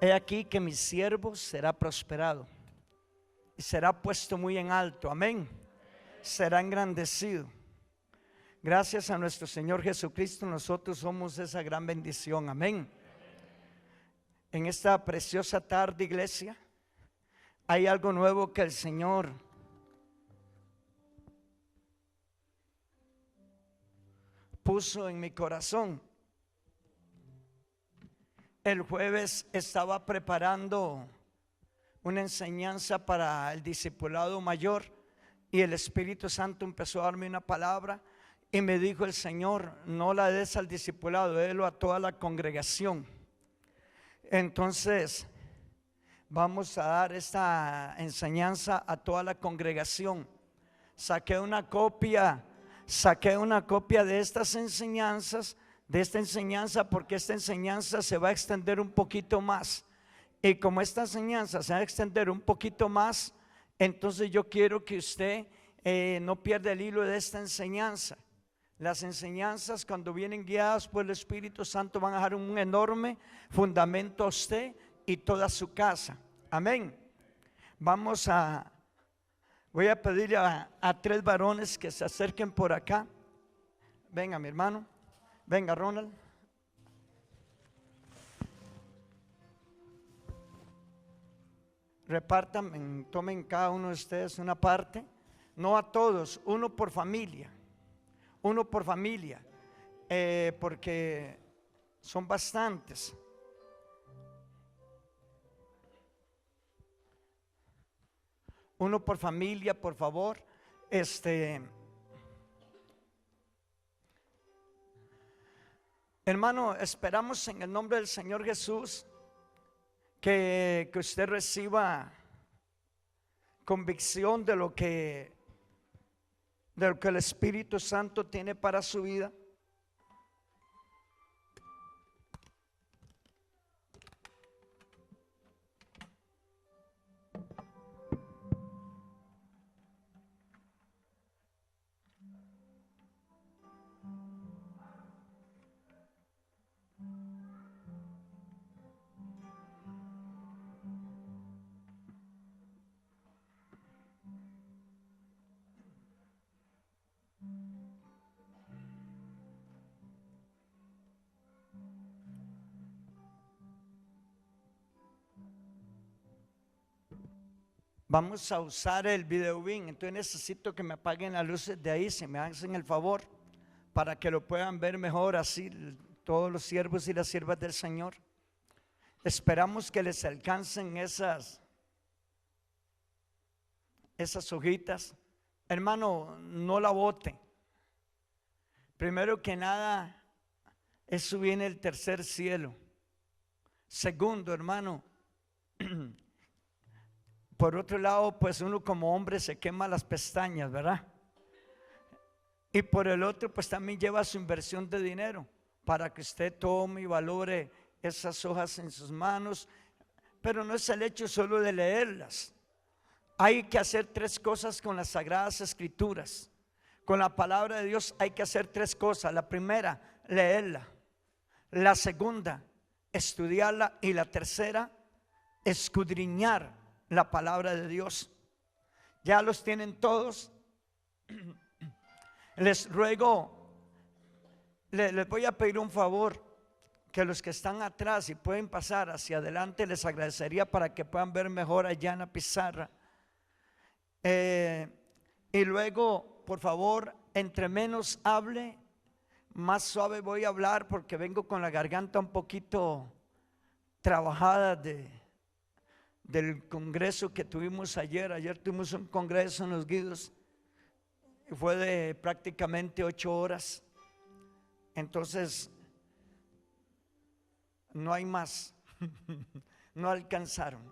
He aquí que mi siervo será prosperado y será puesto muy en alto. Amén. Será engrandecido. Gracias a nuestro Señor Jesucristo, nosotros somos esa gran bendición. Amén. En esta preciosa tarde, iglesia, hay algo nuevo que el Señor puso en mi corazón. El jueves estaba preparando una enseñanza para el discipulado mayor y el Espíritu Santo empezó a darme una palabra y me dijo el Señor: no la des al discipulado, délo a toda la congregación. Entonces vamos a dar esta enseñanza a toda la congregación. Saqué una copia de estas enseñanzas, de esta enseñanza, porque esta enseñanza se va a extender un poquito más. Y como esta enseñanza se va a extender un poquito más, entonces yo quiero que usted no pierda el hilo de esta enseñanza. Las enseñanzas, cuando vienen guiadas por el Espíritu Santo, van a dejar un enorme fundamento a usted y toda su casa. Amén. Voy a pedirle a 3 varones que se acerquen por acá. Venga, mi hermano. Venga, Ronald. Repartan, tomen cada uno de ustedes una parte. No a todos, uno por familia. Uno por familia, porque son bastantes. Uno por familia, por favor. Hermano, esperamos en el nombre del Señor Jesús que usted reciba convicción de lo que el Espíritu Santo tiene para su vida. Vamos a usar el video bin, entonces necesito que me apaguen las luces de ahí, si me hacen el favor, para que lo puedan ver mejor, así todos los siervos y las siervas del Señor. Esperamos que les alcancen esas hojitas. Hermano, no la bote. Primero que nada, eso viene el tercer cielo. Segundo, hermano, por otro lado, pues uno como hombre se quema las pestañas, ¿verdad? Y por el otro, pues también lleva su inversión de dinero para que usted tome y valore esas hojas en sus manos. Pero no es el hecho solo de leerlas. Hay que hacer 3 cosas con las Sagradas Escrituras. Con la palabra de Dios hay que hacer 3 cosas. La primera, leerla. La segunda, estudiarla. Y la tercera, escudriñar la palabra de Dios. Ya los tienen todos. Les ruego, les voy a pedir un favor, que los que están atrás y pueden pasar hacia adelante, les agradecería para que puedan ver mejor allá en la pizarra. Y luego, por favor, entre menos hable, más suave voy a hablar, porque vengo con la garganta un poquito trabajada del congreso que tuvimos ayer. Ayer tuvimos un congreso en Los Guidos y fue de prácticamente 8 horas. Entonces no hay más. No alcanzaron.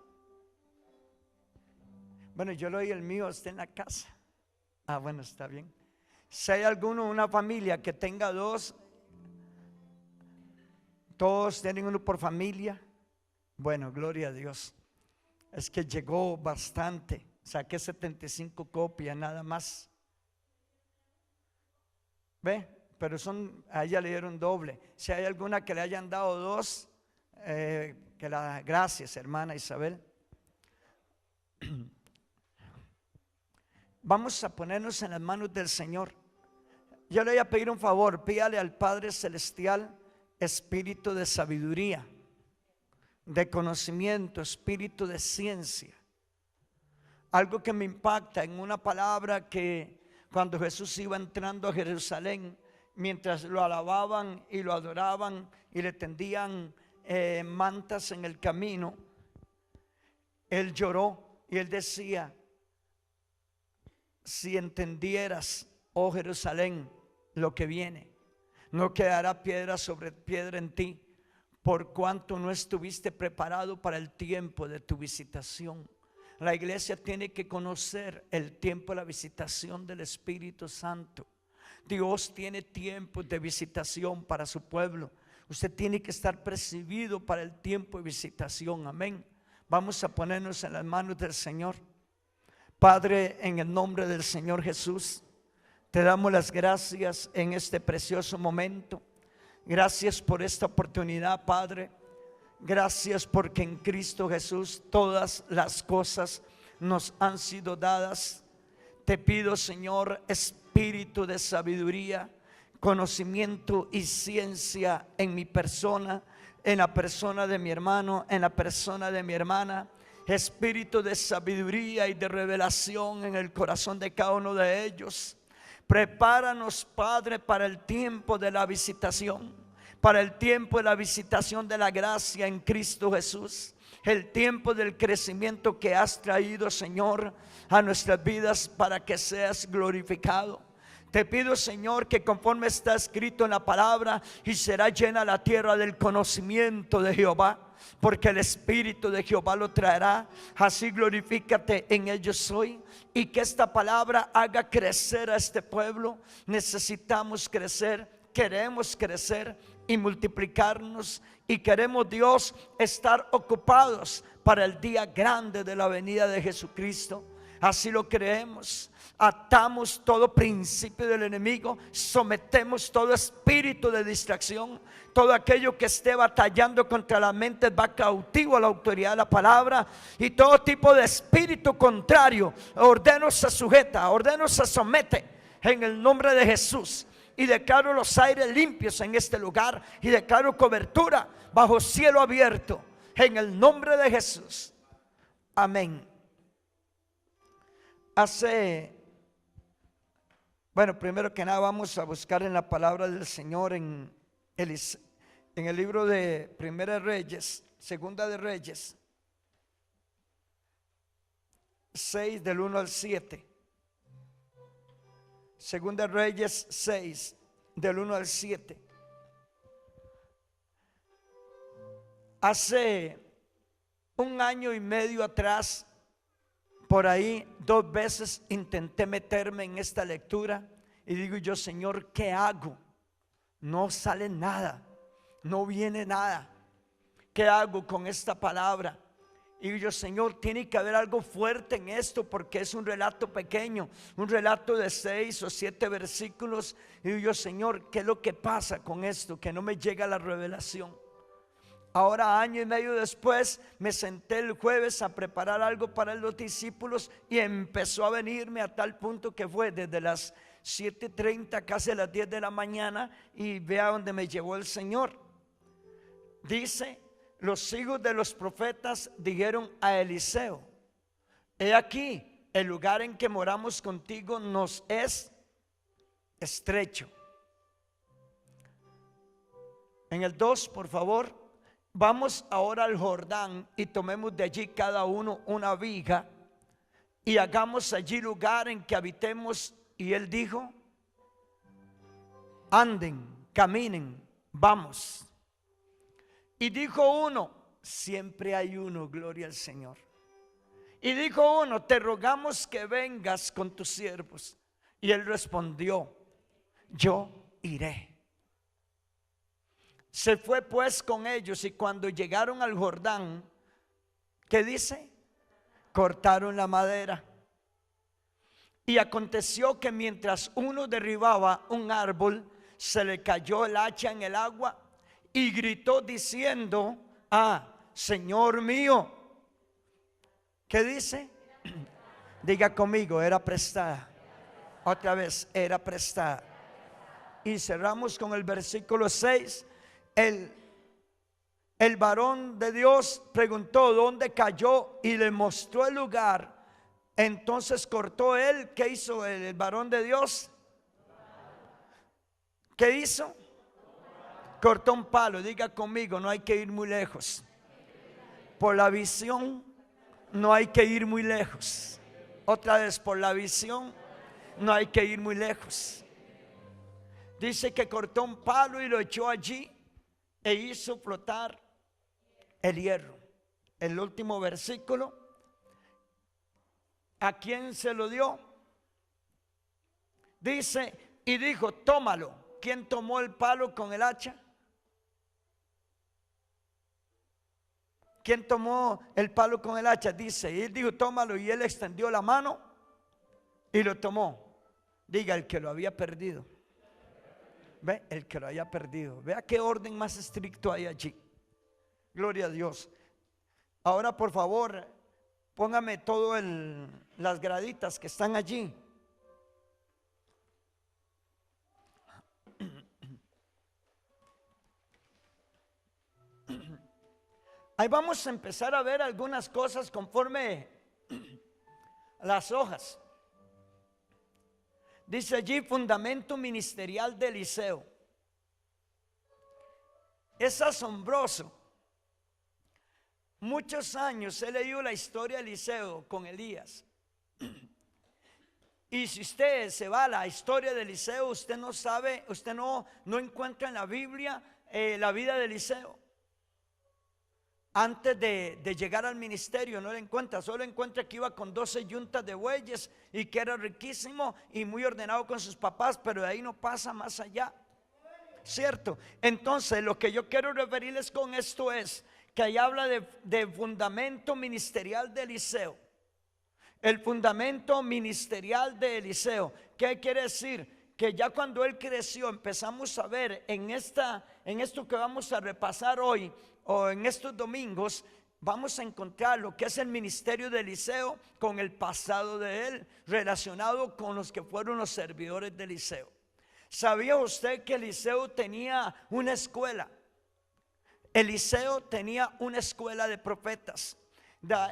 Bueno, yo lo oí, el mío está en la casa. Ah, bueno, está bien. Si hay alguno, una familia que tenga 2, todos tienen uno por familia. Bueno, gloria a Dios. Es que llegó bastante. Saqué 75 copias nada más. ¿Ve? Pero a ella le dieron doble. Si hay alguna que le hayan dado 2, Gracias, hermana Isabel. Vamos a ponernos en las manos del Señor. Yo le voy a pedir un favor. Pídale al Padre Celestial espíritu de sabiduría, de conocimiento, espíritu de ciencia. Algo que me impacta en una palabra que cuando Jesús iba entrando a Jerusalén, mientras lo alababan y lo adoraban y le tendían mantas en el camino, él lloró y él decía: si entendieras, oh Jerusalén, lo que viene, no quedará piedra sobre piedra en ti, por cuanto no estuviste preparado para el tiempo de tu visitación. La iglesia tiene que conocer el tiempo de la visitación del Espíritu Santo. Dios tiene tiempos de visitación para su pueblo. Usted tiene que estar percibido para el tiempo de visitación. Amén. Vamos a ponernos en las manos del Señor. Padre, en el nombre del Señor Jesús, te damos las gracias en este precioso momento. Gracias por esta oportunidad, Padre. Gracias porque en Cristo Jesús todas las cosas nos han sido dadas. Te pido, Señor, espíritu de sabiduría, conocimiento y ciencia en mi persona, en la persona de mi hermano, en la persona de mi hermana. Espíritu de sabiduría y de revelación en el corazón de cada uno de ellos. Prepáranos, Padre, para el tiempo de la visitación, para el tiempo de la visitación de la gracia en Cristo Jesús, el tiempo del crecimiento que has traído, Señor, a nuestras vidas para que seas glorificado. Te pido, Señor, que conforme está escrito en la palabra, y será llena la tierra del conocimiento de Jehová, porque el Espíritu de Jehová lo traerá. Así glorifícate en ellos hoy, y que esta palabra haga crecer a este pueblo. Necesitamos crecer, queremos crecer y multiplicarnos, y queremos, Dios, estar ocupados para el día grande de la venida de Jesucristo. Así lo creemos. Atamos todo principio del enemigo, sometemos todo espíritu de distracción, todo aquello que esté batallando contra la mente va cautivo a la autoridad de la palabra, y todo tipo de espíritu contrario ordeno se sujeta, ordeno se somete en el nombre de Jesús. Y declaro los aires limpios en este lugar, y declaro cobertura bajo cielo abierto en el nombre de Jesús. Amén. Primero que nada vamos a buscar en la palabra del Señor en el libro de Primera de Reyes, Segunda de Reyes 6 del 1 al 7. Segunda de Reyes 6 del 1 al 7. Hace 1 año y medio atrás, por ahí 2 veces intenté meterme en esta lectura, y digo yo: Señor, ¿qué hago? No sale nada, no viene nada. ¿Qué hago con esta palabra? Y digo yo: Señor, tiene que haber algo fuerte en esto, porque es un relato pequeño, un relato de 6 o 7 versículos. Y digo yo: Señor, ¿qué es lo que pasa con esto? Que no me llega la revelación. Ahora, 1 año y medio después, me senté el jueves a preparar algo para los discípulos, y empezó a venirme a tal punto que fue desde las 7:30 casi a las 10 de la mañana, y vea donde me llevó el Señor. Dice: los hijos de los profetas dijeron a Eliseo: he aquí, el lugar en que moramos contigo nos es estrecho. En el 2, por favor. Vamos ahora al Jordán y tomemos de allí cada uno una viga, y hagamos allí lugar en que habitemos. Y él dijo: anden, caminen, vamos. Y dijo uno, siempre hay uno, gloria al Señor. Y dijo uno: te rogamos que vengas con tus siervos. Y él respondió: yo iré. Se fue pues con ellos, y cuando llegaron al Jordán, ¿qué dice? Cortaron la madera. Y aconteció que mientras uno derribaba un árbol, se le cayó el hacha en el agua, y gritó diciendo: Señor mío. ¿Qué dice? Diga conmigo, era prestada. Otra vez, era prestada. Y cerramos con el versículo 6. El varón de Dios preguntó dónde cayó y le mostró el lugar. Entonces cortó él. ¿Qué hizo el varón de Dios? ¿Qué hizo? Cortó un palo. Diga conmigo, no hay que ir muy lejos. Por la visión no hay que ir muy lejos. Otra vez, por la visión no hay que ir muy lejos. Dice que cortó un palo y lo echó allí e hizo flotar el hierro. El último versículo. ¿A quién se lo dio? Dice, y dijo, tómalo. ¿Quién tomó el palo con el hacha? ¿Quién tomó el palo con el hacha? Dice, y él dijo, tómalo, y él extendió la mano y lo tomó. Diga, el que lo había perdido. Ve, el que lo haya perdido. Vea qué orden más estricto hay allí. Gloria a Dios. Ahora, por favor, póngame todo las graditas que están allí. Ahí vamos a empezar a ver algunas cosas conforme las hojas. Dice allí, fundamento ministerial de Eliseo. Es asombroso. Muchos años he leído la historia de Eliseo con Elías. Y si usted se va a la historia de Eliseo, usted no sabe, usted no encuentra en la Biblia la vida de Eliseo. Antes de llegar al ministerio no lo encuentra, solo encuentra que iba con 12 yuntas de bueyes y que era riquísimo y muy ordenado con sus papás, pero de ahí no pasa más allá, ¿cierto? Entonces lo que yo quiero referirles con esto es que ahí habla de fundamento ministerial de Eliseo. El fundamento ministerial de Eliseo. ¿Qué quiere decir? Que ya cuando él creció empezamos a ver en esto que vamos a repasar hoy o en estos domingos, vamos a encontrar lo que es el ministerio de Eliseo con el pasado de él, relacionado con los que fueron los servidores de Eliseo. ¿Sabía usted que Eliseo tenía una escuela? Eliseo tenía una escuela de profetas.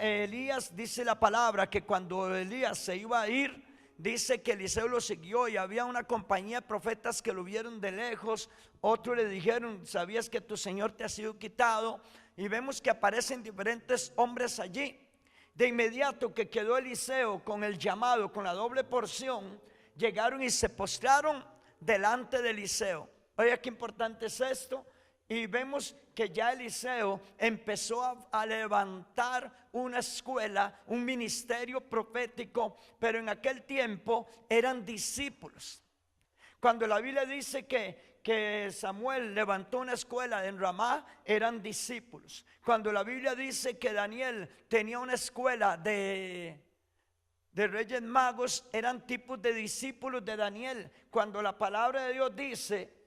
Elías, dice la palabra que cuando Elías se iba a ir, dice que Eliseo lo siguió y había una compañía de profetas que lo vieron de lejos. Otros le dijeron, ¿sabías que tu Señor te ha sido quitado? Y vemos que aparecen diferentes hombres allí. De inmediato que quedó Eliseo con el llamado, con la doble porción, llegaron y se postraron delante de Eliseo. Oiga, qué importante es esto. Y vemos que ya Eliseo empezó a levantar una escuela, un ministerio profético, pero en aquel tiempo eran discípulos. Cuando la Biblia dice que Samuel levantó una escuela en Ramá, eran discípulos. Cuando la Biblia dice que Daniel tenía una escuela de reyes magos, eran tipos de discípulos de Daniel. Cuando la palabra de Dios dice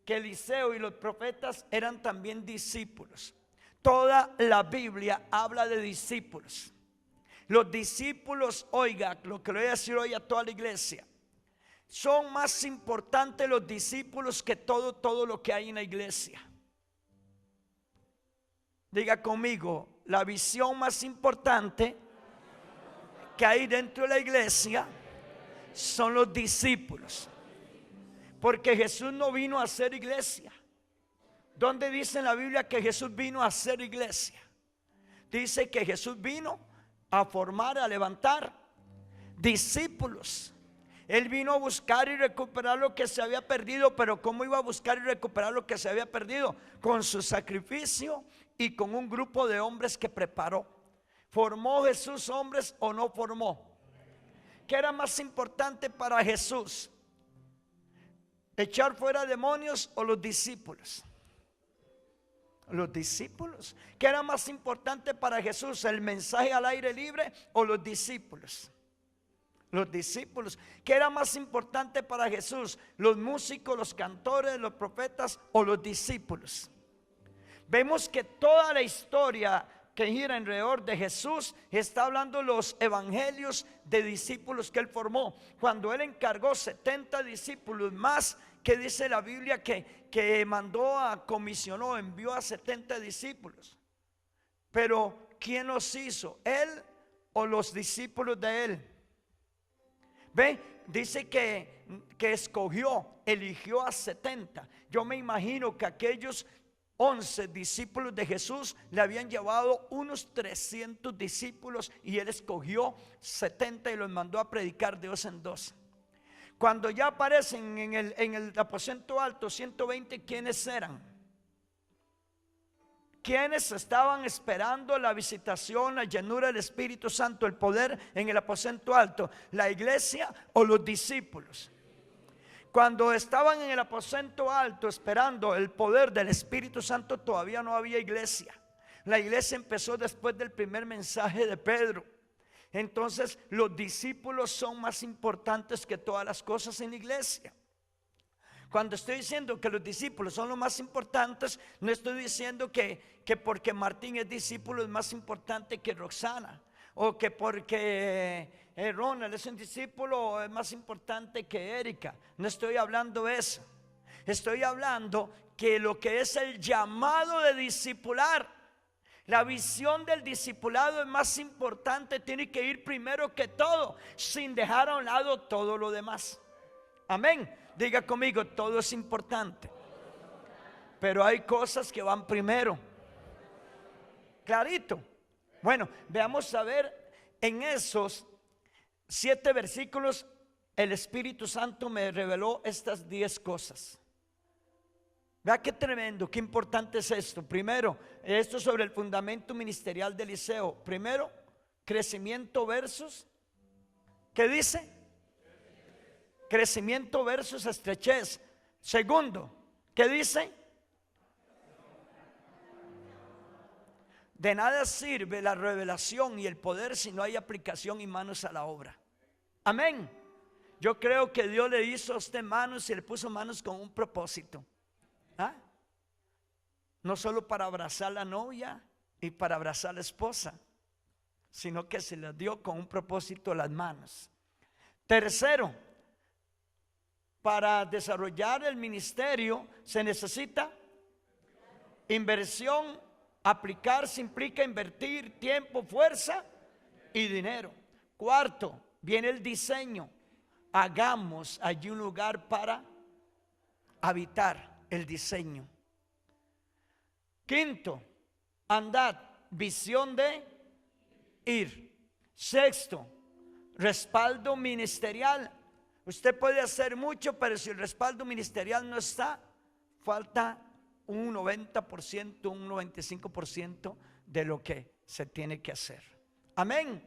que Eliseo y los profetas eran también discípulos. Toda la Biblia habla de discípulos. Los discípulos, oiga, lo que le voy a decir hoy a toda la iglesia, son más importantes los discípulos que todo lo que hay en la iglesia. Diga conmigo, la visión más importante que hay dentro de la iglesia son los discípulos. Porque Jesús no vino a hacer iglesia. ¿Dónde dice en la Biblia que Jesús vino a hacer iglesia? Dice que Jesús vino a formar, a levantar discípulos. Él vino a buscar y recuperar lo que se había perdido. Pero ¿cómo iba a buscar y recuperar lo que se había perdido? Con su sacrificio y con un grupo de hombres que preparó. ¿Formó Jesús hombres o no formó? ¿Qué era más importante para Jesús? ¿Echar fuera demonios o los discípulos? Los discípulos. ¿Qué era más importante para Jesús? ¿El mensaje al aire libre o los discípulos? Los discípulos. ¿Qué era más importante para Jesús? ¿Los músicos, los cantores, los profetas o los discípulos? Vemos que toda la historia que gira alrededor de Jesús está hablando los evangelios de discípulos que él formó. Cuando él encargó 70 discípulos más, que dice la Biblia que mandó comisionó, envió a 70 discípulos. Pero ¿quién los hizo? ¿Él o los discípulos de él? ¿Ve? Dice que escogió, eligió a 70. Yo me imagino que aquellos 11 discípulos de Jesús le habían llevado unos 300 discípulos y él escogió 70 y los mandó a predicar de dos en dos. Cuando ya aparecen en el aposento alto 120, ¿quiénes eran? ¿Quiénes estaban esperando la visitación, la llenura del Espíritu Santo, el poder en el aposento alto? ¿La iglesia o los discípulos? Cuando estaban en el aposento alto esperando el poder del Espíritu Santo, todavía no había iglesia. La iglesia empezó después del primer mensaje de Pedro. Entonces los discípulos son más importantes que todas las cosas en la iglesia. Cuando estoy diciendo que los discípulos son los más importantes, no estoy diciendo que porque Martín es discípulo es más importante que Roxana, o que porque Ronald es un discípulo es más importante que Erika. No estoy hablando de eso. Estoy hablando que lo que es el llamado de discipular, la visión del discipulado es más importante, tiene que ir primero que todo, sin dejar a un lado todo lo demás. Amén. Diga conmigo, todo es importante, pero hay cosas que van primero. Clarito. Bueno, veamos a ver en esos 7 versículos. El Espíritu Santo me reveló estas 10 cosas. Vea qué tremendo, qué importante es esto. Primero, esto sobre el fundamento ministerial de Eliseo. Primero, crecimiento versus, ¿qué dice? Crecimiento versus estrechez. Segundo, ¿qué dice? De nada sirve la revelación y el poder si no hay aplicación y manos a la obra. Amén. Yo creo que Dios le hizo a usted manos y le puso manos con un propósito. ¿Ah? No solo para abrazar a la novia y para abrazar a la esposa, sino que se les dio con un propósito las manos. Tercero, para desarrollar el ministerio se necesita inversión. Aplicarse implica invertir tiempo, fuerza y dinero. Cuarto, viene el diseño. Hagamos allí un lugar para habitar, el diseño. Quinto, andad, visión de ir. Sexto, respaldo ministerial. Usted puede hacer mucho, pero si el respaldo ministerial no está, falta un 90%, un 95% de lo que se tiene que hacer. Amén.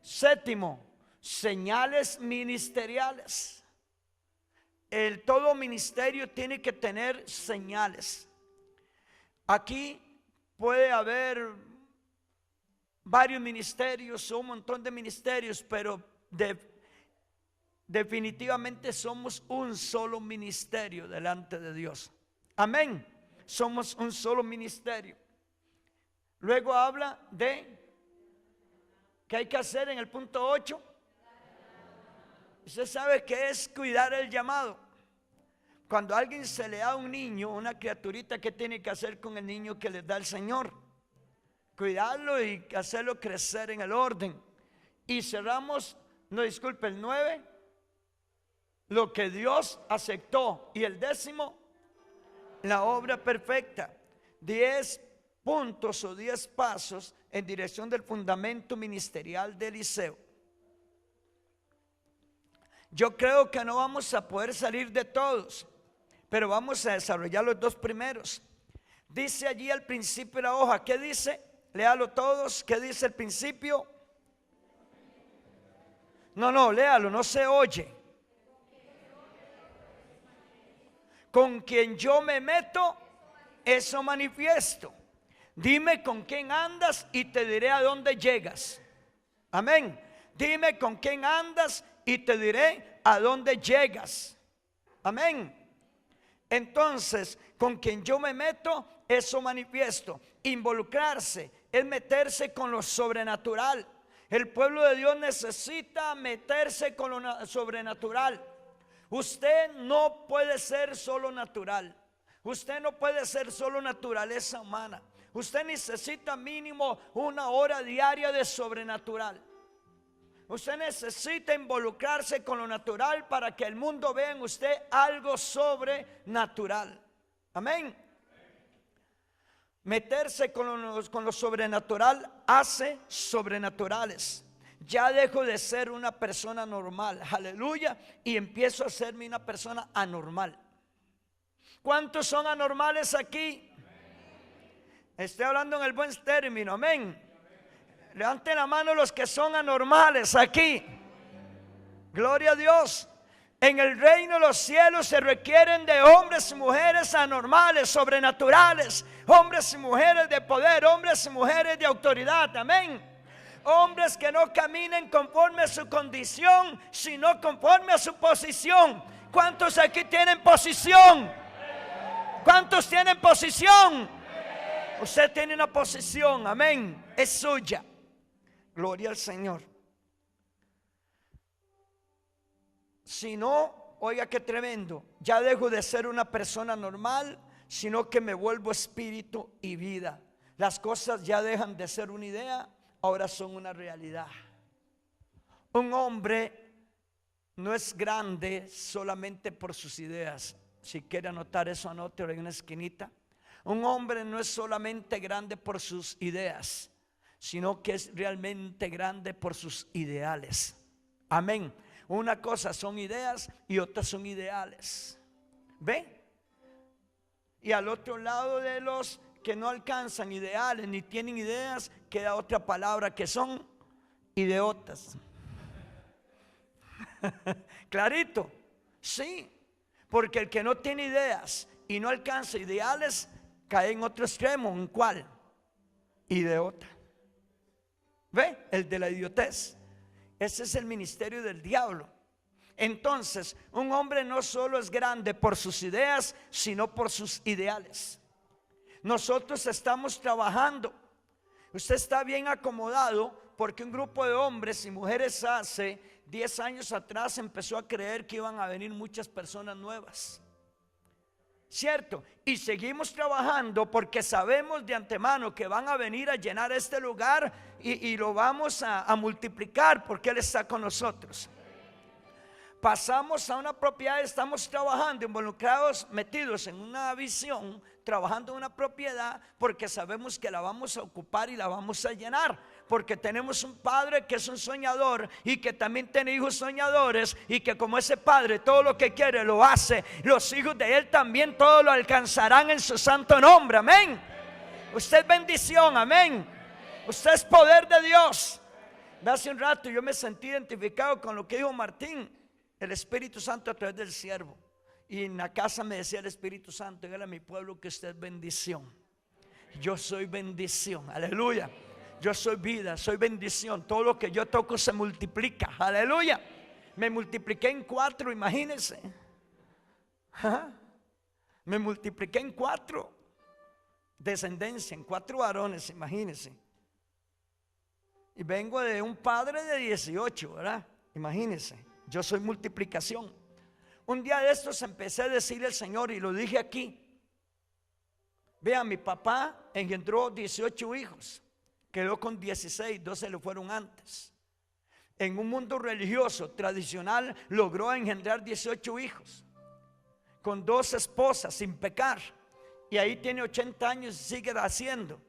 Séptimo, señales ministeriales. Todo ministerio tiene que tener señales. Aquí puede haber varios ministerios, un montón de ministerios, pero definitivamente somos un solo ministerio delante de Dios. Amén. Somos un solo ministerio. Luego habla de ¿qué hay que hacer en el punto 8? Usted sabe que es cuidar el llamado. Cuando a alguien se le da un niño, una criaturita, ¿qué tiene que hacer con el niño que le da el Señor? Cuidarlo y hacerlo crecer en el orden. Y cerramos, no disculpe, el 9, lo que Dios aceptó. Y el 10, la obra perfecta. 10 puntos o 10 pasos en dirección del fundamento ministerial de Eliseo. Yo creo que no vamos a poder salir de todos, pero vamos a desarrollar los 2 primeros. Dice allí al principio de la hoja, ¿qué dice? Léalo todos, ¿qué dice el principio? No, léalo, no se oye. Con quien yo me meto, eso manifiesto. Dime con quién andas y te diré a dónde llegas. Amén. Dime con quién andas y te diré a dónde llegas. Amén. Entonces, con quien yo me meto, eso manifiesto. Involucrarse es meterse con lo sobrenatural. El pueblo de Dios necesita meterse con lo sobrenatural. Usted no puede ser solo natural. Usted no puede ser solo naturaleza humana. Usted necesita mínimo 1 hora diaria de sobrenatural. Usted necesita involucrarse con lo natural para que el mundo vea en usted algo sobrenatural. Amén. Meterse con lo sobrenatural hace sobrenaturales. Ya dejo de ser una persona normal, aleluya, y empiezo a serme una persona anormal. ¿Cuántos son anormales aquí? Estoy hablando en el buen término, amén. Levanten la mano los que son anormales aquí. Gloria a Dios. En el reino de los cielos se requieren de hombres y mujeres anormales, sobrenaturales, hombres y mujeres de poder, hombres y mujeres de autoridad, amén. Hombres que no caminen conforme a su condición, sino conforme a su posición. ¿Cuántos aquí tienen posición? ¿Cuántos tienen posición? Usted tiene una posición, amén, es suya. Gloria al Señor. Si no, oiga qué tremendo, ya dejo de ser una persona normal, sino que me vuelvo espíritu y vida. Las cosas ya dejan de ser una idea, ahora son una realidad. Un hombre no es grande solamente por sus ideas. Si quiere anotar eso, anótelo en una esquinita. Un hombre no es solamente grande por sus ideas, sino que es realmente grande por sus ideales. Amén. Una cosa son ideas y otras son ideales. ¿Ve? Y al otro lado de los que no alcanzan ideales ni tienen ideas, queda otra palabra que son idiotas. Clarito. Sí. Porque el que no tiene ideas y no alcanza ideales cae en otro extremo. ¿En cuál? Idiota. ¿Ve? El de la idiotez. Ese es el ministerio del diablo. Entonces, un hombre no solo es grande por sus ideas, sino por sus ideales. Nosotros estamos trabajando. Usted está bien acomodado porque un grupo de hombres y mujeres hace 10 años atrás empezó a creer que iban a venir muchas personas nuevas. ¿Cierto? Y seguimos trabajando porque sabemos de antemano que van a venir a llenar este lugar y lo vamos a multiplicar porque Él está con nosotros. Pasamos a una propiedad, estamos trabajando, involucrados, metidos en una visión, trabajando en una propiedad porque sabemos que la vamos a ocupar y la vamos a llenar. Porque tenemos un padre que es un soñador y que también tiene hijos soñadores, y que como ese padre todo lo que quiere lo hace. Los hijos de él también todo lo alcanzarán en su santo nombre, amén. Usted es bendición, amén. Usted es poder de Dios. Hace un rato yo me sentí identificado con lo que dijo Martín, el Espíritu Santo a través del siervo. Y en la casa me decía el Espíritu Santo: dígale a mi pueblo que usted es bendición. Yo soy bendición, aleluya. Yo soy vida, soy bendición. Todo lo que yo toco se multiplica, aleluya. Me multipliqué en 4, imagínense. Me multipliqué en 4 descendencia, en 4 varones, imagínense. Y vengo de un padre de 18, ¿verdad? Imagínense, yo soy multiplicación. Un día de estos empecé a decirle al Señor, y lo dije aquí. Vean, mi papá engendró 18 hijos. Quedó con 16, 12 le fueron antes. En un mundo religioso tradicional logró engendrar 18 hijos con 2 esposas sin pecar, y ahí tiene 80 años y sigue haciendo.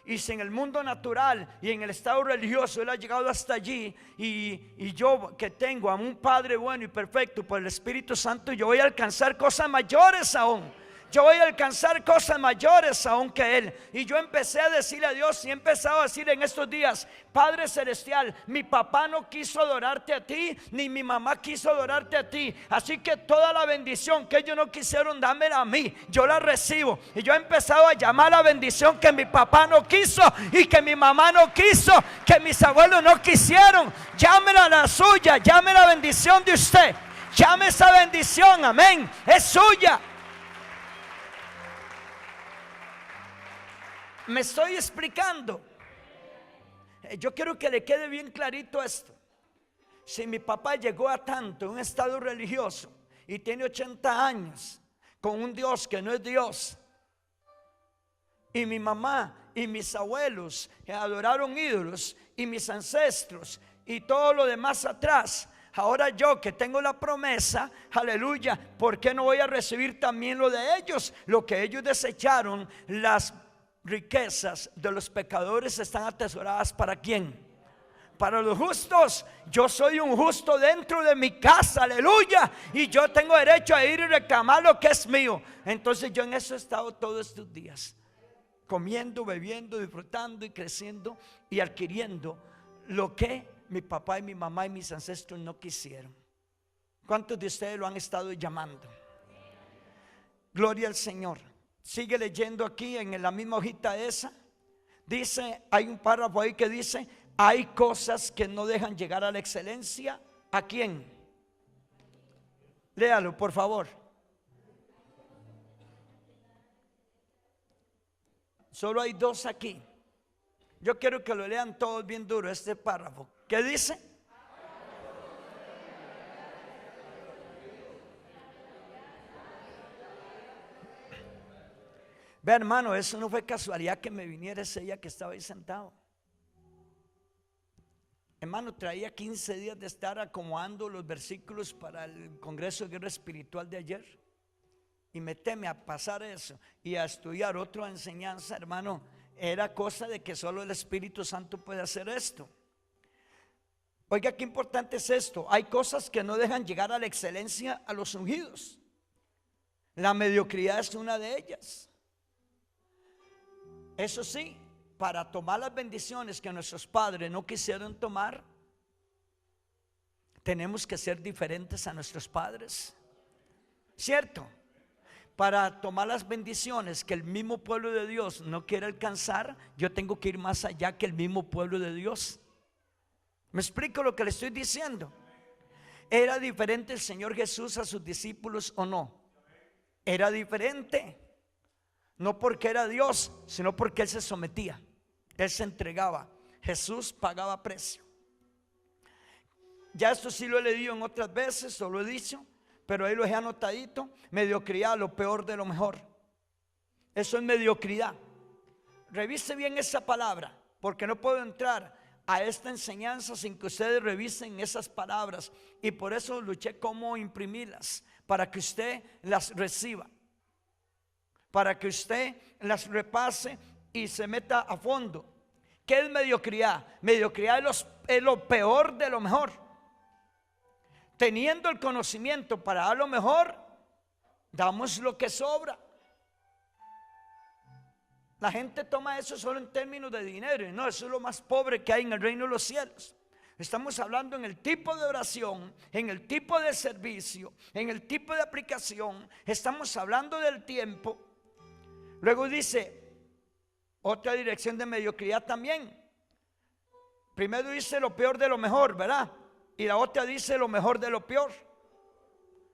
Y si en el mundo natural y en el estado religioso él ha llegado hasta allí, y yo que tengo a un Padre bueno y perfecto por el Espíritu Santo, yo voy a alcanzar cosas mayores aún. Yo voy a alcanzar cosas mayores aún que Él. Y yo empecé a decirle a Dios, y he empezado a decir en estos días: Padre Celestial, mi papá no quiso adorarte a ti, ni mi mamá quiso adorarte a ti. Así que toda la bendición que ellos no quisieron, dámela a mí. Yo la recibo. Y yo he empezado a llamar la bendición que mi papá no quiso, y que mi mamá no quiso, que mis abuelos no quisieron. Llámela la suya, llame la bendición de usted. Llame esa bendición, amén. Es suya. Me estoy explicando. Yo quiero que le quede bien clarito esto. Si mi papá llegó a tanto en un estado religioso y tiene 80 años con un Dios que no es Dios, y mi mamá y mis abuelos adoraron ídolos, y mis ancestros y todo lo demás atrás, ahora yo que tengo la promesa, aleluya, ¿por qué no voy a recibir también lo de ellos? Lo que ellos desecharon, las riquezas de los pecadores están atesoradas ¿para quién? Para los justos. Yo soy un justo dentro de mi casa, aleluya, y yo tengo derecho a ir y reclamar lo que es mío. Entonces yo en eso he estado todos estos días, comiendo, bebiendo, disfrutando y creciendo y adquiriendo lo que mi papá y mi mamá y mis ancestros no quisieron. ¿Cuántos de ustedes lo han estado llamando? Gloria al Señor. Sigue leyendo aquí en la misma hojita esa. Dice, hay un párrafo ahí que dice: hay cosas que no dejan llegar a la excelencia. ¿A quién? Léalo, por favor. Solo hay dos aquí. Yo quiero que lo lean todos bien duro este párrafo. ¿Qué dice? Ve, hermano, eso no fue casualidad que me viniera ese día que estaba ahí sentado. Hermano, traía 15 días de estar acomodando los versículos para el Congreso de Guerra Espiritual de ayer, y meterme a pasar eso y a estudiar otra enseñanza, hermano, era cosa de que solo el Espíritu Santo puede hacer esto. Oiga, qué importante es esto. Hay cosas que no dejan llegar a la excelencia a los ungidos. La mediocridad es una de ellas. Eso sí, para tomar las bendiciones que nuestros padres no quisieron tomar, tenemos que ser diferentes a nuestros padres, ¿cierto? Para tomar las bendiciones que el mismo pueblo de Dios no quiere alcanzar, yo tengo que ir más allá que el mismo pueblo de Dios. ¿Me explico lo que le estoy diciendo? ¿Era diferente el Señor Jesús a sus discípulos o no? Era diferente. No porque era Dios, sino porque Él se sometía, Él se entregaba. Jesús pagaba precio. Ya esto sí lo he leído en otras veces, o lo he dicho, pero ahí lo he anotadito. Mediocridad, lo peor de lo mejor. Eso es mediocridad. Revise bien esa palabra, porque no puedo entrar a esta enseñanza sin que ustedes revisen esas palabras. Y por eso luché cómo imprimirlas, para que usted las reciba, para que usted las repase y se meta a fondo. ¿Qué es mediocridad? Mediocridad es lo peor de lo mejor. Teniendo el conocimiento para dar lo mejor, damos lo que sobra. La gente toma eso solo en términos de dinero, y no, eso es lo más pobre que hay en el reino de los cielos. Estamos hablando en el tipo de oración, en el tipo de servicio, en el tipo de aplicación. Estamos hablando del tiempo. Luego dice otra dirección de mediocridad también. Primero dice lo peor de lo mejor, ¿verdad? Y la otra dice lo mejor de lo peor.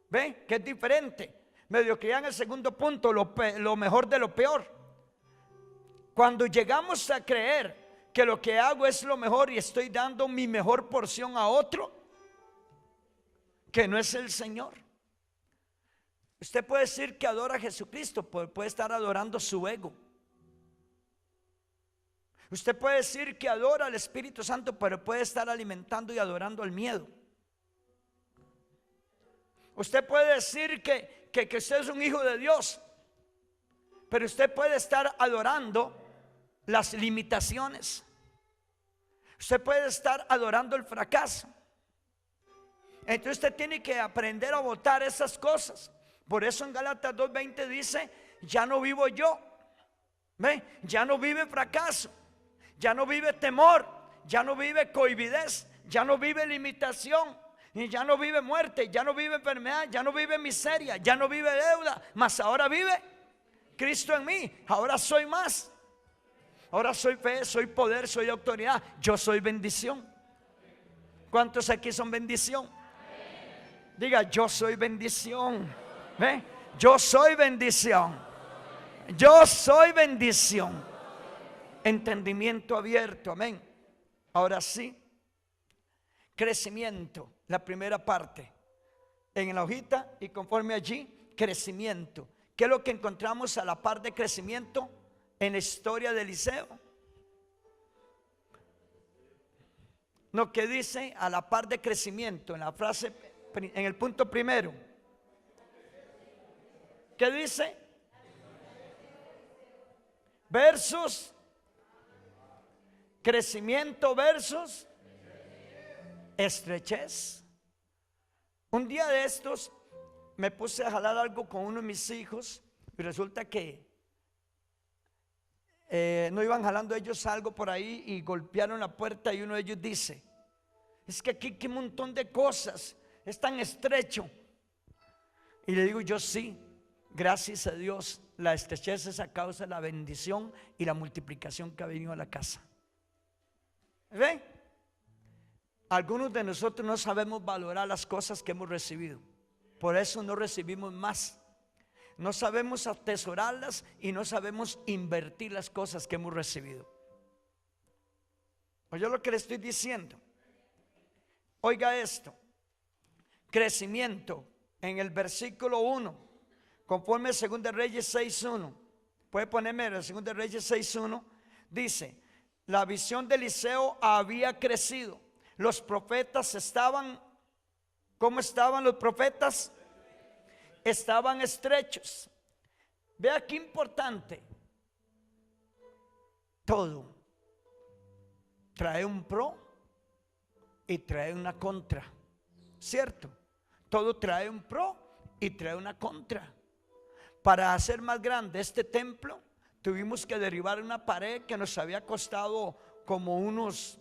¿Ven? Que es diferente. Mediocridad en el segundo punto, lo mejor de lo peor. Cuando llegamos a creer que lo que hago es lo mejor y estoy dando mi mejor porción a otro que no es el Señor. Usted puede decir que adora a Jesucristo, puede estar adorando su ego. Usted puede decir que adora al Espíritu Santo, pero puede estar alimentando y adorando el miedo. Usted puede decir que usted es un hijo de Dios, pero usted puede estar adorando las limitaciones. Usted puede estar adorando el fracaso. Entonces usted tiene que aprender a botar esas cosas. Por eso en Gálatas 2:20 dice: ya no vivo yo. ¿Ve? Ya no vive fracaso, ya no vive temor, ya no vive cohibidez, ya no vive limitación, y ya no vive muerte, ya no vive enfermedad, ya no vive miseria, ya no vive deuda, mas ahora vive Cristo en mí. Ahora soy más. Ahora soy fe, soy poder, soy autoridad. Yo soy bendición. ¿Cuántos aquí son bendición? Diga: yo soy bendición. ¿Ve? Yo soy bendición. Yo soy bendición. entendimiento abierto, amén. Ahora sí, crecimiento, la primera parte, en la hojita y conforme allí, crecimiento. ¿Qué es lo que encontramos a la par de crecimiento en la historia de Eliseo? No, que dice a la par de crecimiento, en la frase, en el punto primero. ¿Qué dice? Versus crecimiento versus estrechez. Un día de estos me puse a jalar algo con uno de mis hijos y resulta que no iban jalando ellos algo por ahí y golpearon la puerta y uno de ellos dice: es que aquí hay un montón de cosas, es tan estrecho. Y le digo yo: sí, gracias a Dios, la estrechez es a causa de la bendición y la multiplicación que ha venido a la casa. ¿Ven? Algunos de nosotros no sabemos valorar las cosas que hemos recibido, por eso no recibimos más. No sabemos atesorarlas y no sabemos invertir las cosas que hemos recibido. Oye lo que le estoy diciendo. Oiga esto: crecimiento en el versículo 1, conforme a 2 Reyes 6:1. Puede ponerme el 2 Reyes 6:1. Dice: la visión de Eliseo había crecido. Los profetas estaban, ¿cómo estaban los profetas? Estaban estrechos. Vea qué importante. Todo trae un pro y trae una contra, ¿cierto? Todo trae un pro y trae una contra. Para hacer más grande este templo, tuvimos que derribar una pared que nos había costado como unos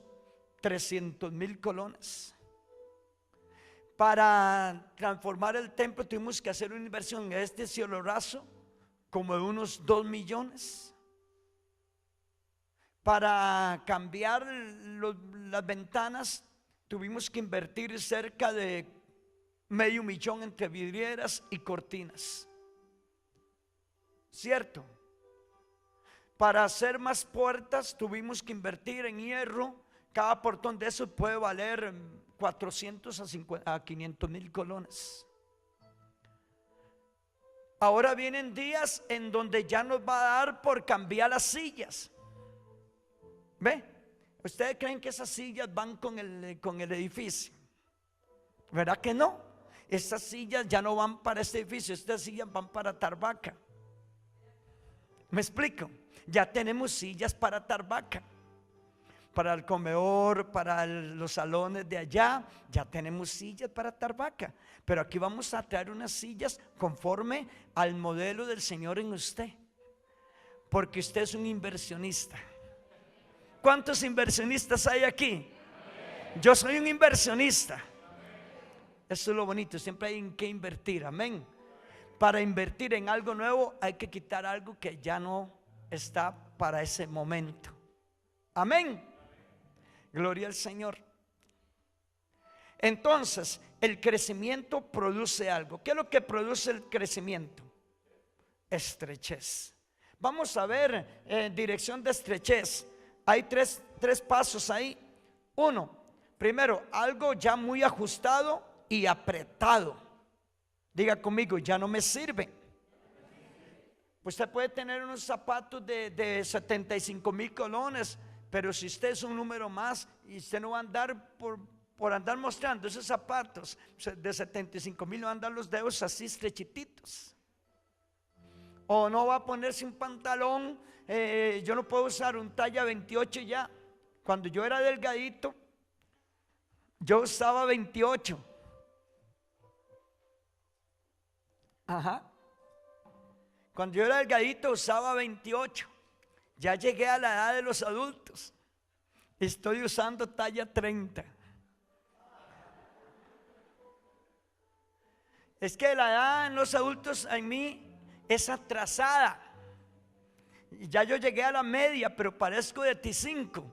300,000 colones. Para transformar el templo tuvimos que hacer una inversión en este cielo raso como de unos 2 millones. Para cambiar las ventanas tuvimos que invertir cerca de $500,000 entre vidrieras y cortinas, ¿cierto? Para hacer más puertas tuvimos que invertir en hierro. Cada portón de esos puede valer 400 a 500,000 colones. Ahora vienen días en donde ya nos va a dar por cambiar las sillas. ¿Ve? ¿Ustedes creen que esas sillas van con el edificio? ¿Verdad que no? Esas sillas ya no van para este edificio, estas sillas van para Tarbaca. ¿Me explico? Ya tenemos sillas para Tarbaca, para el comedor, para los salones de allá. Ya tenemos sillas para Tarbaca, pero aquí vamos a traer unas sillas conforme al modelo del Señor en usted, porque usted es un inversionista. ¿Cuántos inversionistas hay aquí? Yo soy un inversionista. Eso es lo bonito, siempre hay en qué invertir, amén. Para invertir en algo nuevo hay que quitar algo que ya no está para ese momento, amén. Gloria al Señor. Entonces, el crecimiento produce algo. ¿Qué es lo que produce el crecimiento? Estrechez. Vamos a ver dirección de estrechez. Hay tres pasos ahí. Uno, primero, algo ya muy ajustado y apretado. Diga conmigo: ya no me sirve. Usted puede tener unos zapatos de 75,000 colones, pero si usted es un número más y usted no va a andar por andar mostrando esos zapatos de 75,000, no va a andar los dedos así estrechititos. O no va a ponerse un pantalón. Yo no puedo usar un talla 28 ya. Cuando yo era delgadito, yo usaba 28. Ajá. Cuando yo era delgadito usaba 28. Ya llegué a la edad de los adultos. Estoy usando talla 30. Es que la edad en los adultos en mí es atrasada. Ya yo llegué a la media, pero parezco de T5.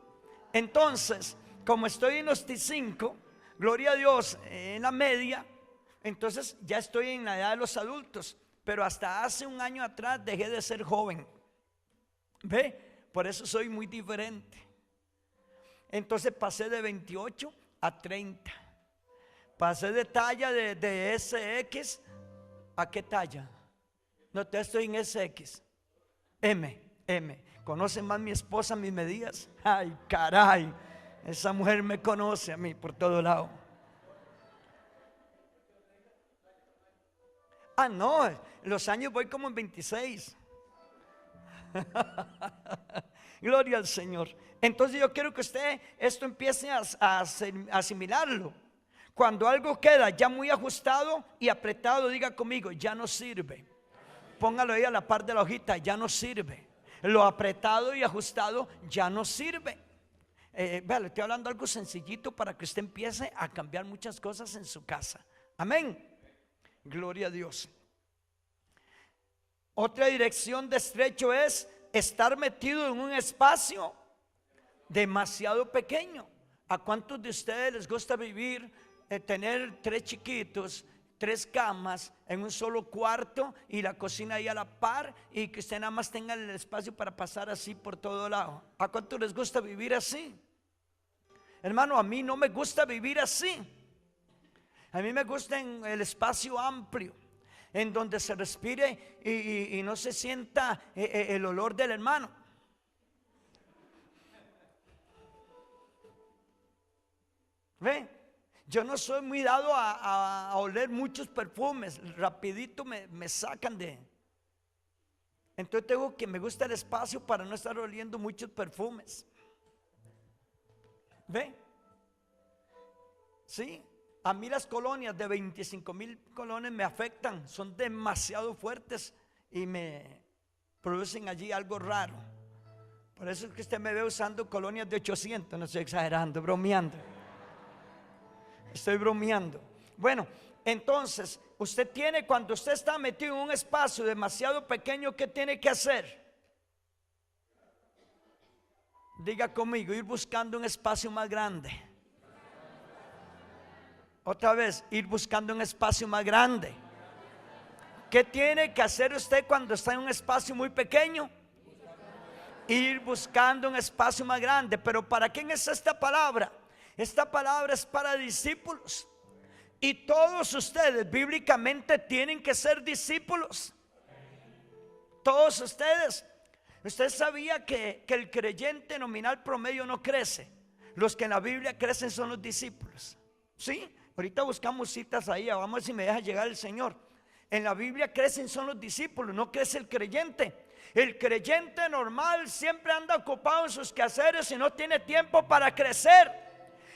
Entonces, como estoy en los T5, gloria a Dios, en la media, entonces ya estoy en la edad de los adultos. Pero hasta hace un año atrás dejé de ser joven. ¿Ve? Por eso soy muy diferente. Entonces pasé de 28 a 30. Pasé de talla de SX a ¿qué talla? No, te estoy en SX. M. ¿Conoce más mi esposa mis medidas? Ay, caray. Esa mujer me conoce a mí por todo lado. Ah, no, los años voy como en 26. Gloria al Señor. Entonces yo quiero que usted esto empiece a asimilarlo. Cuando algo queda ya muy ajustado y apretado, diga conmigo, ya no sirve. Póngalo ahí a la par de la hojita, ya no sirve. Lo apretado y ajustado ya no sirve. Vea, le estoy hablando algo sencillito para que usted empiece a cambiar muchas cosas en su casa. Amén. Gloria a Dios. Otra dirección de estrecho es estar metido en un espacio demasiado pequeño. ¿A cuántos de ustedes les gusta vivir, tener 3 chiquitos, 3 camas en un solo cuarto y la cocina ahí a la par, y que usted nada más tenga el espacio para pasar así por todo lado? ¿A cuántos les gusta vivir así? Hermano, a mí no me gusta vivir así. A mí me gusta en el espacio amplio, en donde se respire y no se sienta el olor del hermano. ¿Ve? Yo no soy muy dado a oler muchos perfumes. Rapidito me sacan de. Entonces tengo que, me gusta el espacio para no estar oliendo muchos perfumes. ¿Ve? Sí. A mí las colonias de 25,000 colones me afectan. Son demasiado fuertes y me producen allí algo raro. Por eso es que usted me ve usando colonias de 800. No estoy exagerando, bromeando. Estoy bromeando. Bueno, entonces usted tiene, cuando usted está metido en un espacio demasiado pequeño, ¿qué tiene que hacer? Diga conmigo, ir buscando un espacio más grande. Otra vez, ir buscando un espacio más grande. ¿Qué tiene que hacer usted cuando está en un espacio muy pequeño? Ir buscando un espacio más grande. Pero ¿para quién es esta palabra? Esta palabra es para discípulos. Y todos ustedes bíblicamente tienen que ser discípulos. Todos ustedes. Usted sabía que el creyente nominal promedio no crece. Los que en la Biblia crecen son los discípulos. ¿Sí? Ahorita buscamos citas ahí. Vamos a ver si me deja llegar el Señor. En la Biblia crecen son los discípulos, no crece el creyente. El creyente normal siempre anda ocupado en sus quehaceres y no tiene tiempo para crecer.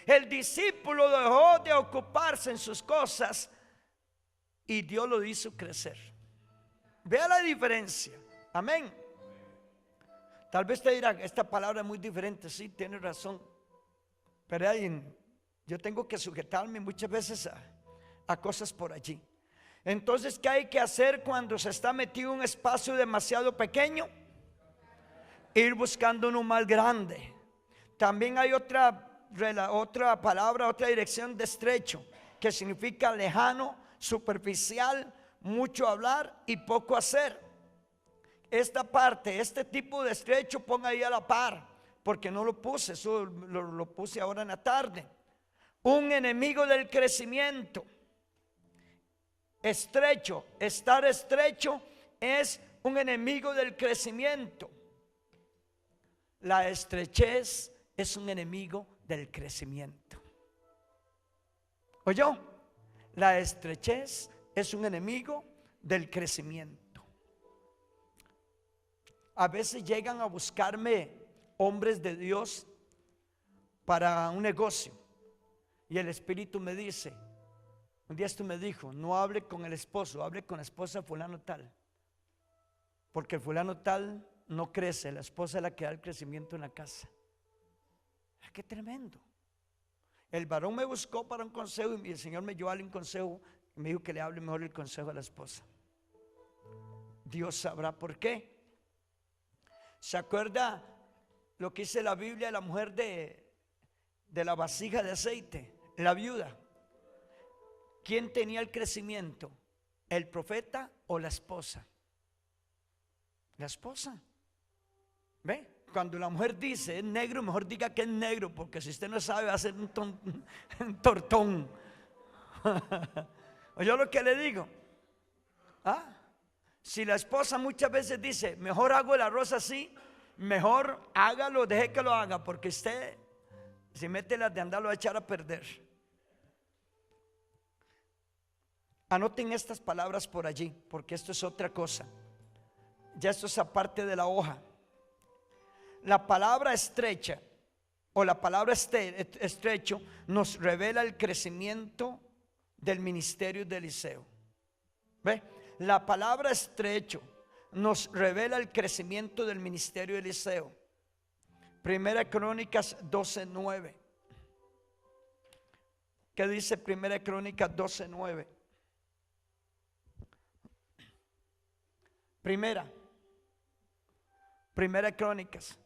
El discípulo dejó de ocuparse en sus cosas y Dios lo hizo crecer. Vea la diferencia. Amén. Tal vez te dirá, esta palabra es muy diferente. Sí, tiene razón. Pero yo tengo que sujetarme muchas veces a cosas por allí. Entonces, ¿qué hay que hacer cuando se está metido en un espacio demasiado pequeño? Ir buscando uno más grande. También hay otra palabra, otra dirección de estrecho, que significa lejano, superficial, mucho hablar y poco hacer. Esta parte, este tipo de estrecho, ponga ahí a la par, porque no lo puse, eso lo puse ahora en la tarde. Un enemigo del crecimiento. Estrecho, estar estrecho es un enemigo del crecimiento. La estrechez es un enemigo del crecimiento. ¿Oyó? La estrechez es un enemigo del crecimiento. A veces llegan a buscarme hombres de Dios para un negocio y el Espíritu me dice, un día esto me dijo, no hable con el esposo, hable con la esposa fulano tal, porque el fulano tal no crece, la esposa es la que da el crecimiento en la casa. ¡Qué tremendo! El varón me buscó para un consejo y el Señor me dio un consejo y me dijo que le hable mejor el consejo a la esposa. Dios sabrá por qué. ¿Se acuerda lo que dice la Biblia de la mujer de la vasija de aceite? La viuda. ¿Quién tenía el crecimiento? ¿El profeta o la esposa? La esposa. ¿Ve? Cuando la mujer dice es negro, mejor diga que es negro, porque si usted no sabe va a ser un tortón. ¿Oyó lo que le digo? ¿Ah? Si la esposa muchas veces dice, mejor hago el arroz así, mejor hágalo, deje que lo haga, porque usted se mete las de andarlo a echar a perder. Anoten estas palabras por allí, porque esto es otra cosa. Ya esto es aparte de la hoja. La palabra estrecha o la palabra estrecho nos revela el crecimiento del ministerio de Eliseo. ¿Ve? La palabra estrecho nos revela el crecimiento del ministerio de Eliseo. Primera Crónicas 12:9. ¿Qué dice Primera Crónicas 12:9? Primera Crónicas.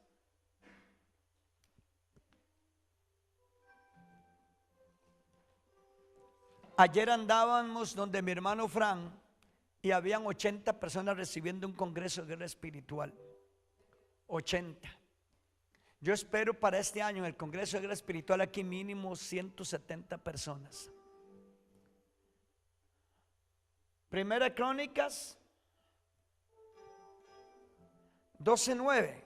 Ayer andábamos donde mi hermano Fran y habían 80 personas recibiendo un congreso de guerra espiritual. 80. Yo espero para este año en el congreso de guerra espiritual aquí mínimo 170 personas. Primera Crónicas 12:9.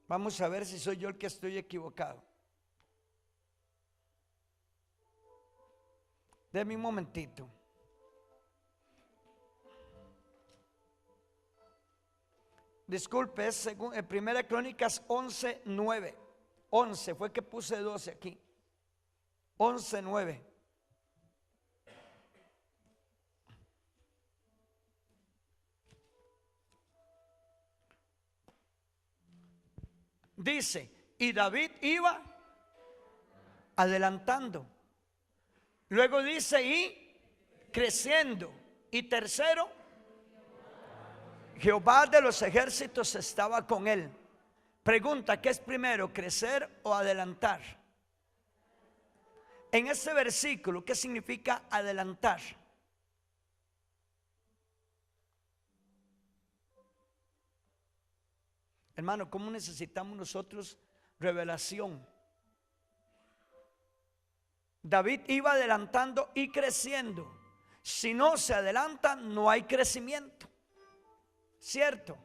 Vamos a ver si soy yo el que estoy equivocado. Deme un momentito. Disculpe, es según en Primera Crónicas 11:9. 11 fue que puse 12 aquí. 11:9. Dice, y David iba adelantando. Luego dice, y creciendo. Y tercero, Jehová de los ejércitos estaba con él. Pregunta, ¿qué es primero, crecer o adelantar? En este versículo, ¿qué significa adelantar? Hermano, ¿cómo necesitamos nosotros revelación? David iba adelantando y creciendo. Si no se adelanta, no hay crecimiento. ¿Cierto?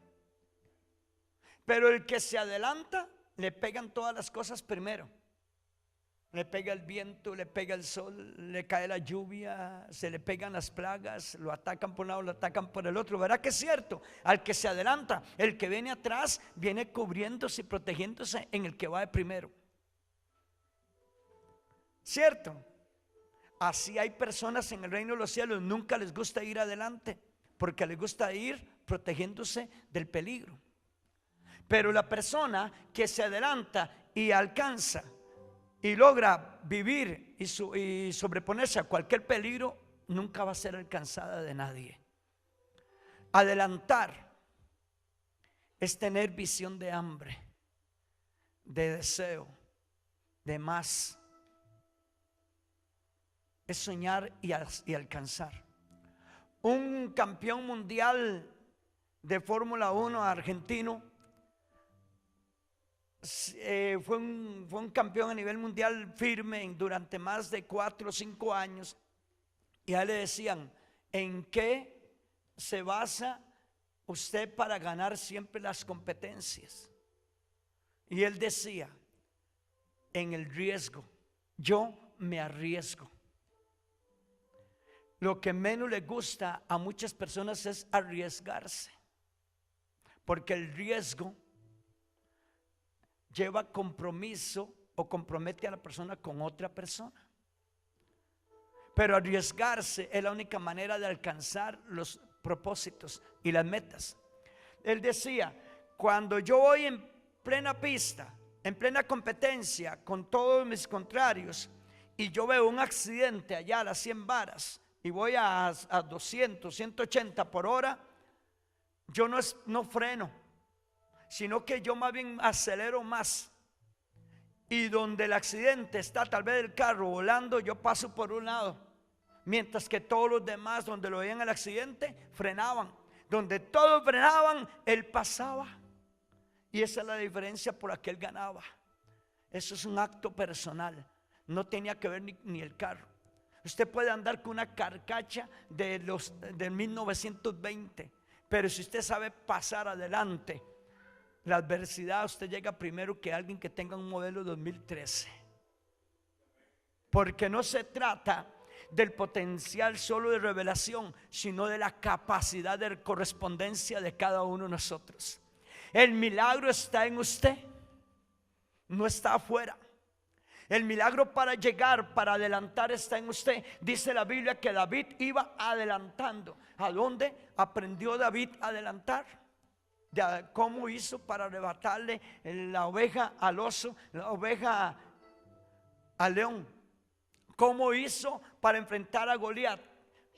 Pero el que se adelanta, le pegan todas las cosas primero. Le pega el viento, le pega el sol, le cae la lluvia, se le pegan las plagas, lo atacan por un lado, lo atacan por el otro. ¿Verdad que es cierto? Al que se adelanta, el que viene atrás, viene cubriéndose y protegiéndose en el que va de primero. ¿Cierto? Así hay personas en el reino de los cielos, nunca les gusta ir adelante, porque les gusta ir protegiéndose del peligro. Pero la persona que se adelanta y alcanza y logra vivir y sobreponerse a cualquier peligro, nunca va a ser alcanzada de nadie. Adelantar es tener visión de hambre, de deseo, de más. Es soñar y alcanzar. Un campeón mundial de Fórmula 1 argentino fue un campeón a nivel mundial firme durante más de 4 o 5 años. Y a él le decían, ¿en qué se basa usted para ganar siempre las competencias? Y él decía, en el riesgo. Yo me arriesgo. Lo que menos le gusta a muchas personas es arriesgarse, porque el riesgo lleva compromiso o compromete a la persona con otra persona. Pero arriesgarse es la única manera de alcanzar los propósitos y las metas. Él decía, cuando yo voy en plena pista, en plena competencia con todos mis contrarios, y yo veo un accidente allá a las 100 varas y voy a 200, 180 por hora, yo no freno, sino que yo más bien acelero más. Y donde el accidente está, tal vez el carro volando, yo paso por un lado, mientras que todos los demás, donde lo veían el accidente, frenaban. Donde todos frenaban, él pasaba. Y esa es la diferencia por la que él ganaba. Eso es un acto personal. No tenía que ver ni el carro. Usted puede andar con una carcacha del 1920, pero si usted sabe pasar adelante la adversidad, usted llega primero que alguien que tenga un modelo 2013. Porque no se trata del potencial solo de revelación, sino de la capacidad de correspondencia de cada uno de nosotros. El milagro está en usted, no está afuera. El milagro para llegar, para adelantar, está en usted. Dice la Biblia que David iba adelantando. ¿A dónde aprendió David a adelantar? ¿Cómo hizo para arrebatarle la oveja al oso, la oveja al león? ¿Cómo hizo para enfrentar a Goliat?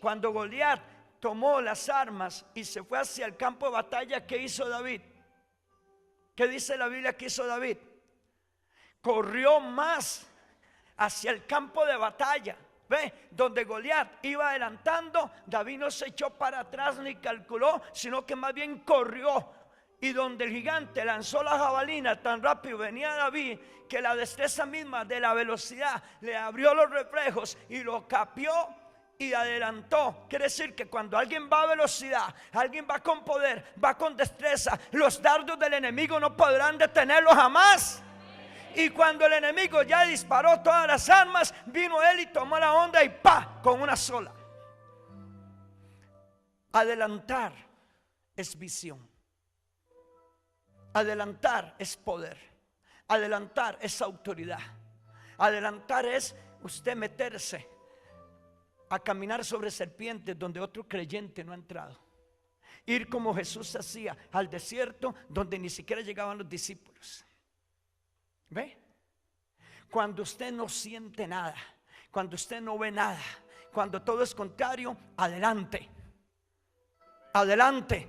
Cuando Goliat tomó las armas y se fue hacia el campo de batalla, ¿qué hizo David? ¿Qué dice la Biblia que hizo David? Corrió más hacia el campo de batalla. Ve, donde Goliat iba adelantando, David no se echó para atrás ni calculó, sino que más bien corrió. Y donde el gigante lanzó la jabalina, tan rápido venía David que la destreza misma de la velocidad le abrió los reflejos y lo capió y adelantó. Quiere decir que cuando alguien va a velocidad, alguien va con poder, va con destreza, los dardos del enemigo no podrán detenerlo jamás. Y cuando el enemigo ya disparó todas las armas, vino él y tomó la onda y ¡pa! Con una sola. Adelantar es visión. Adelantar es poder. Adelantar es autoridad. Adelantar es usted meterse a caminar sobre serpientes donde otro creyente no ha entrado. Ir como Jesús hacía al desierto donde ni siquiera llegaban los discípulos. ¿Ve? Cuando usted no siente nada, cuando usted no ve nada, cuando todo es contrario, adelante. Adelante.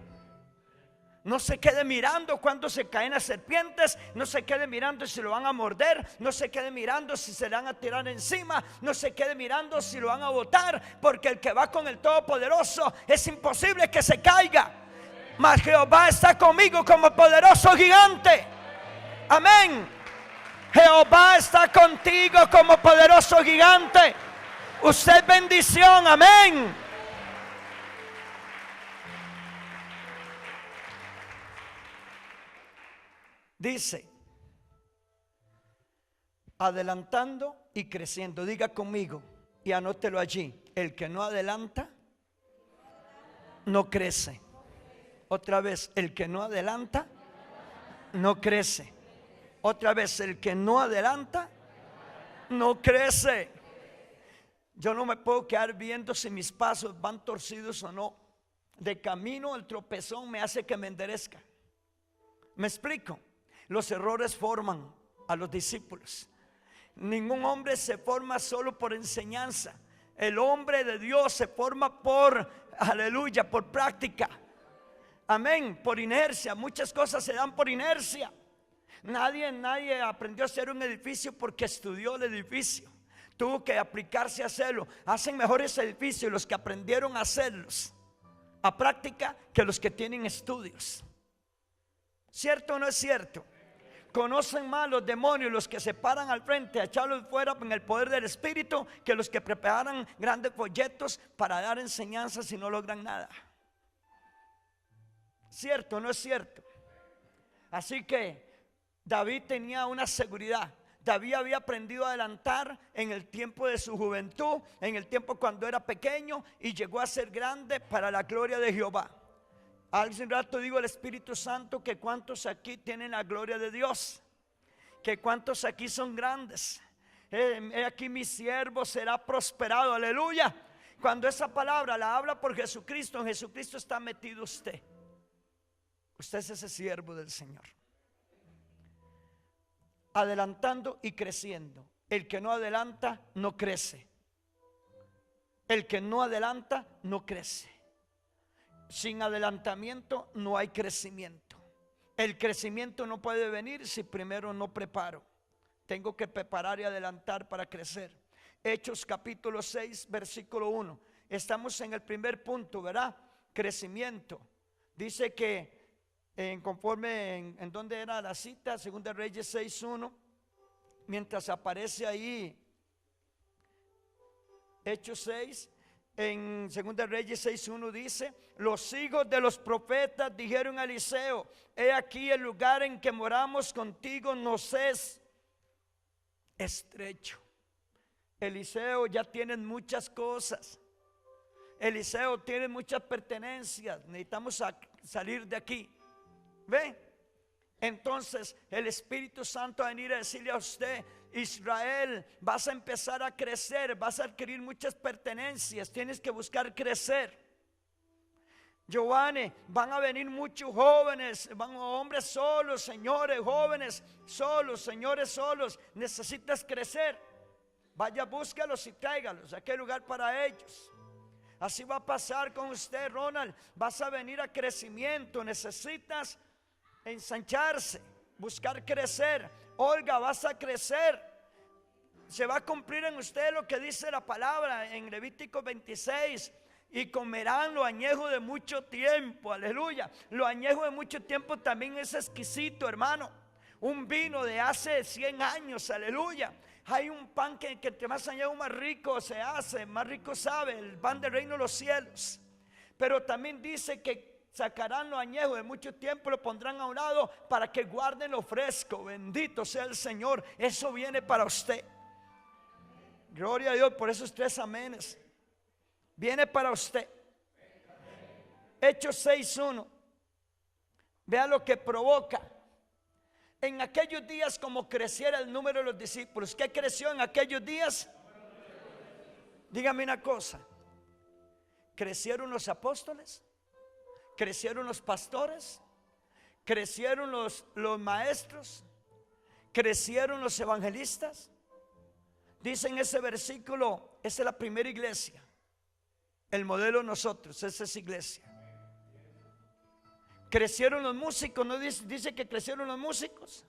No se quede mirando cuando se caen las serpientes. No se quede mirando si lo van a morder. No se quede mirando si se le van a tirar encima. No se quede mirando si lo van a botar. Porque el que va con el Todopoderoso es imposible que se caiga. Mas Jehová está conmigo como poderoso gigante. Amén. Jehová está contigo como poderoso gigante. Usted es bendición. Amén. Dice, adelantando y creciendo. Diga conmigo y anótelo allí. El que no adelanta, no crece. Otra vez, el que no adelanta, no crece. Otra vez, el que no adelanta, no crece. Yo no me puedo quedar viendo si mis pasos van torcidos o no. De camino el tropezón me hace que me enderezca. ¿Me explico? Los errores forman a los discípulos. Ningún hombre se forma solo por enseñanza. El hombre de Dios se forma por, aleluya, por práctica. Amén, por inercia. Muchas cosas se dan por inercia. Nadie aprendió a hacer un edificio porque estudió el edificio. Tuvo que aplicarse a hacerlo. Hacen mejores edificios los que aprendieron a hacerlos a práctica que los que tienen estudios. ¿Cierto o no es cierto? Conocen más los demonios los que se paran al frente a echarlos fuera en el poder del Espíritu que los que preparan grandes folletos para dar enseñanzas y no logran nada. ¿Cierto o no es cierto? Así que David tenía una seguridad. David había aprendido a adelantar en el tiempo de su juventud, en el tiempo cuando era pequeño, y llegó a ser grande para la gloria de Jehová. Hace un rato digo el Espíritu Santo que cuántos aquí tienen la gloria de Dios, que cuántos aquí son grandes. Aquí mi siervo será prosperado, aleluya. Cuando esa palabra la habla por Jesucristo, en Jesucristo está metido usted. Usted es ese siervo del Señor. Adelantando y creciendo. El que no adelanta no crece. El que no adelanta no crece. Sin adelantamiento no hay crecimiento. El crecimiento no puede venir si primero no preparo. Tengo que preparar y adelantar para crecer. Hechos capítulo 6 versículo 1. Estamos en el primer punto, ¿verdad? Crecimiento. Dice que en donde era la cita, Segunda Reyes 6:1, mientras aparece ahí Hechos 6, en Segunda Reyes 6:1 dice: los hijos de los profetas dijeron a Eliseo: he aquí el lugar en que moramos contigo nos es estrecho. Eliseo, ya tienen muchas cosas. Eliseo tiene muchas pertenencias. Necesitamos salir de aquí. ¿Ve? Entonces el Espíritu Santo va a venir a decirle a usted: Israel, vas a empezar a crecer, vas a adquirir muchas pertenencias, tienes que buscar crecer. Giovanni, van a venir muchos jóvenes, hombres solos, señores, jóvenes solos, señores solos. Necesitas crecer. Vaya, búscalos y tráigalos. Aquí hay lugar para ellos. Así va a pasar con usted, Ronald. Vas a venir a crecimiento. Necesitas ensancharse, buscar crecer. Olga, vas a crecer. Se va a cumplir en usted lo que dice la palabra en Levítico 26. Y comerán lo añejo de mucho tiempo. Aleluya. Lo añejo de mucho tiempo también es exquisito, hermano. Un vino de hace 100 años. Aleluya. Hay un pan que entre más añejo más rico se hace, más rico sabe, el pan del reino de los cielos. Pero también dice que sacarán lo añejo de mucho tiempo, lo pondrán a un lado para que guarden lo fresco. Bendito sea el Señor. Eso viene para usted. Gloria a Dios por esos 3 amenes. Viene para usted. Hechos 6:1. Vea lo que provoca. En aquellos días, como creciera el número de los discípulos. ¿Qué creció en aquellos días? Dígame una cosa. ¿Crecieron los apóstoles? ¿Crecieron los pastores? ¿Crecieron los maestros? ¿Crecieron los evangelistas? Dice en ese versículo: esa es la primera iglesia. El modelo nosotros, esa es iglesia. ¿Crecieron los músicos? ¿No dice que crecieron los músicos?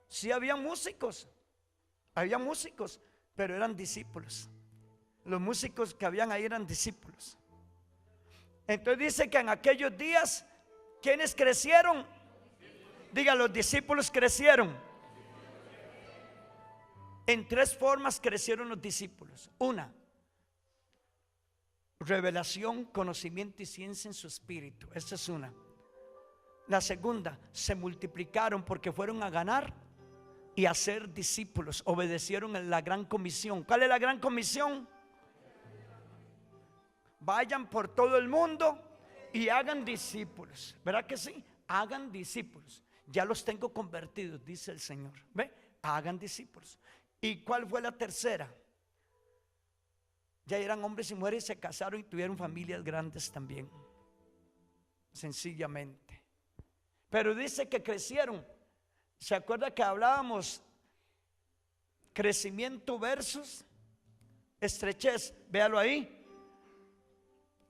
Sí, había músicos, pero eran discípulos. Los músicos que habían ahí eran discípulos. Entonces dice que en aquellos días, ¿quiénes crecieron? Diga, los discípulos crecieron. En 3 formas crecieron los discípulos. Una, revelación, conocimiento y ciencia en su espíritu. Esa es una. La segunda, se multiplicaron porque fueron a ganar y a ser discípulos. Obedecieron la gran comisión. ¿Cuál es la gran comisión? Vayan por todo el mundo y hagan discípulos. ¿Verdad que sí? Hagan discípulos. Ya los tengo convertidos, dice el Señor. ¿Ve? Hagan discípulos. ¿Y cuál fue la tercera? Ya eran hombres y mujeres, se casaron y tuvieron familias grandes también. Sencillamente. Pero dice que crecieron. ¿Se acuerda que hablábamos? Crecimiento versus estrechez. Véalo ahí.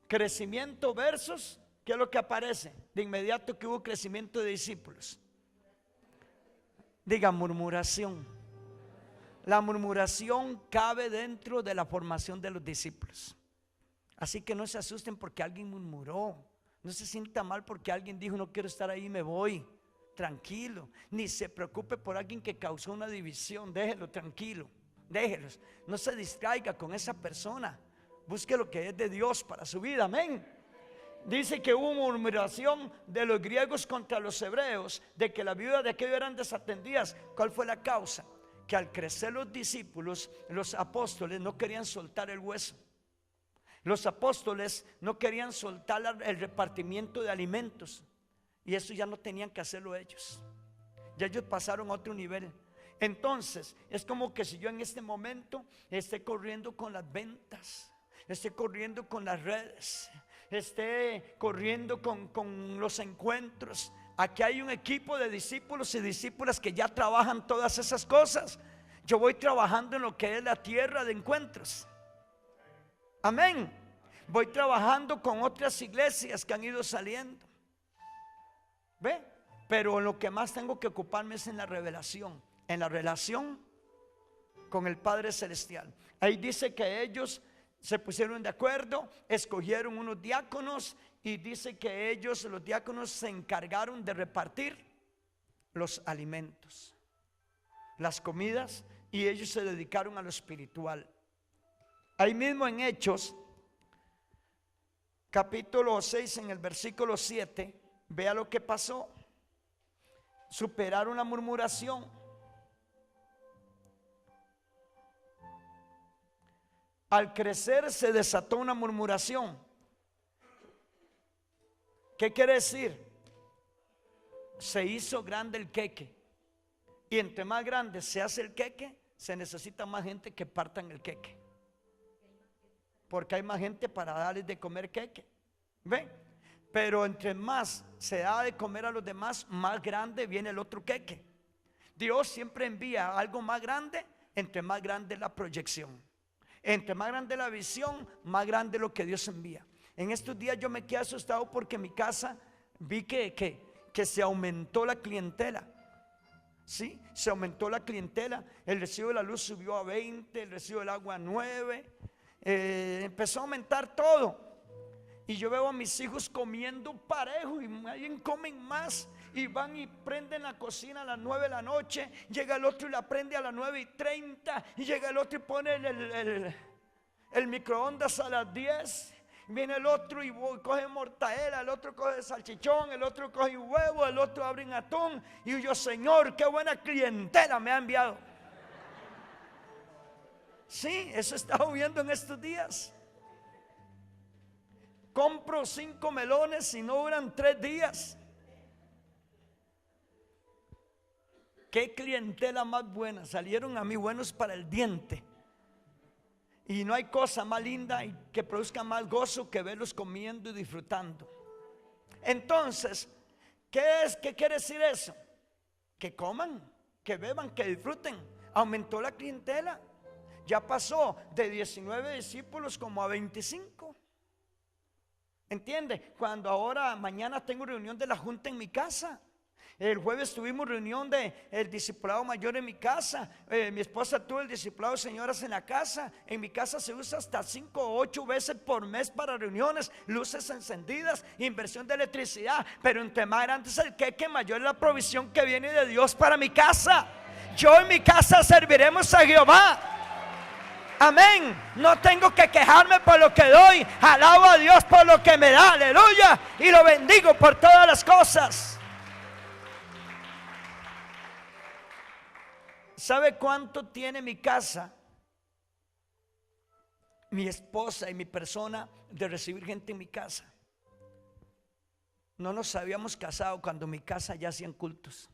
Crecimiento versus, ¿qué es lo que aparece? De inmediato que hubo crecimiento de discípulos. Diga, murmuración. La murmuración cabe dentro de la formación de los discípulos. Así que no se asusten porque alguien murmuró. No se sienta mal porque alguien dijo: no quiero estar ahí, me voy. Tranquilo. Ni se preocupe por alguien que causó una división. Déjelo tranquilo. Déjelos. No se distraiga con esa persona. Busque lo que es de Dios para su vida. Amén. Dice que hubo murmuración de los griegos contra los hebreos, de que las viudas de aquellos eran desatendidas. ¿Cuál fue la causa? Que al crecer los discípulos, los apóstoles no querían soltar el hueso. Los apóstoles no querían soltar el repartimiento de alimentos. Y eso ya no tenían que hacerlo ellos. Ya ellos pasaron a otro nivel. Entonces es como que si yo en este momento esté corriendo con las ventas, esté corriendo con las redes, esté corriendo con los encuentros. Aquí hay un equipo de discípulos y discípulas que ya trabajan todas esas cosas. Yo voy trabajando en lo que es la tierra de encuentros. Amén. Voy trabajando con otras iglesias que han ido saliendo. ¿Ve? Pero lo que más tengo que ocuparme es en la revelación, en la relación con el Padre Celestial. Ahí dice que ellos se pusieron de acuerdo, escogieron unos diáconos y dice que ellos, los diáconos, se encargaron de repartir los alimentos, las comidas, y ellos se dedicaron a lo espiritual. Ahí mismo en Hechos, capítulo 6, en el versículo 7, vea lo que pasó. Superaron la murmuración. Al crecer se desató una murmuración. ¿Qué quiere decir? Se hizo grande el queque. Y entre más grande se hace el queque, se necesita más gente que partan el queque, porque hay más gente para darles de comer queque. ¿Ve? Pero entre más se da de comer a los demás, más grande viene el otro queque. Dios siempre envía algo más grande. Entre más grande la proyección, entre más grande la visión, más grande lo que Dios envía. En estos días yo me quedé asustado porque en mi casa vi que se aumentó la clientela. Sí, se aumentó la clientela. El recibo de la luz subió a 20, el recibo del agua a 9. Empezó a aumentar todo. Y yo veo a mis hijos comiendo parejo, y alguien comen más, y van y prenden la cocina a las 9 de la noche. Llega el otro y la prende a las 9:30, y llega el otro y pone el microondas a las 10. Viene el otro y coge mortadela, el otro coge salchichón, el otro coge huevo, el otro abre un atún. Y yo, Señor, qué buena clientela me ha enviado. Sí, eso he estado viendo en estos días. Compro 5 melones y no duran 3 días. Qué clientela más buena. Salieron a mí buenos para el diente. Y no hay cosa más linda y que produzca más gozo que verlos comiendo y disfrutando. Entonces, ¿qué quiere decir eso? Que coman, que beban, que disfruten. Aumentó la clientela. Ya pasó de 19 discípulos como a 25. ¿Entiende? Cuando ahora mañana tengo reunión de la junta en mi casa. El jueves tuvimos reunión del discipulado mayor en mi casa. Mi esposa tuvo el discipulado de señoras en la casa. En mi casa se usa hasta 5 o 8 veces por mes para reuniones, luces encendidas, inversión de electricidad. Pero entre más grande es el queque, mayor es la provisión que viene de Dios para mi casa. Yo en mi casa serviremos a Jehová. Amén. No tengo que quejarme por lo que doy. Alabo a Dios por lo que me da. Aleluya. Y lo bendigo por todas las cosas. ¿Sabe cuánto tiene mi casa, mi esposa y mi persona, de recibir gente en mi casa? No nos habíamos casado cuando en mi casa ya hacían cultos.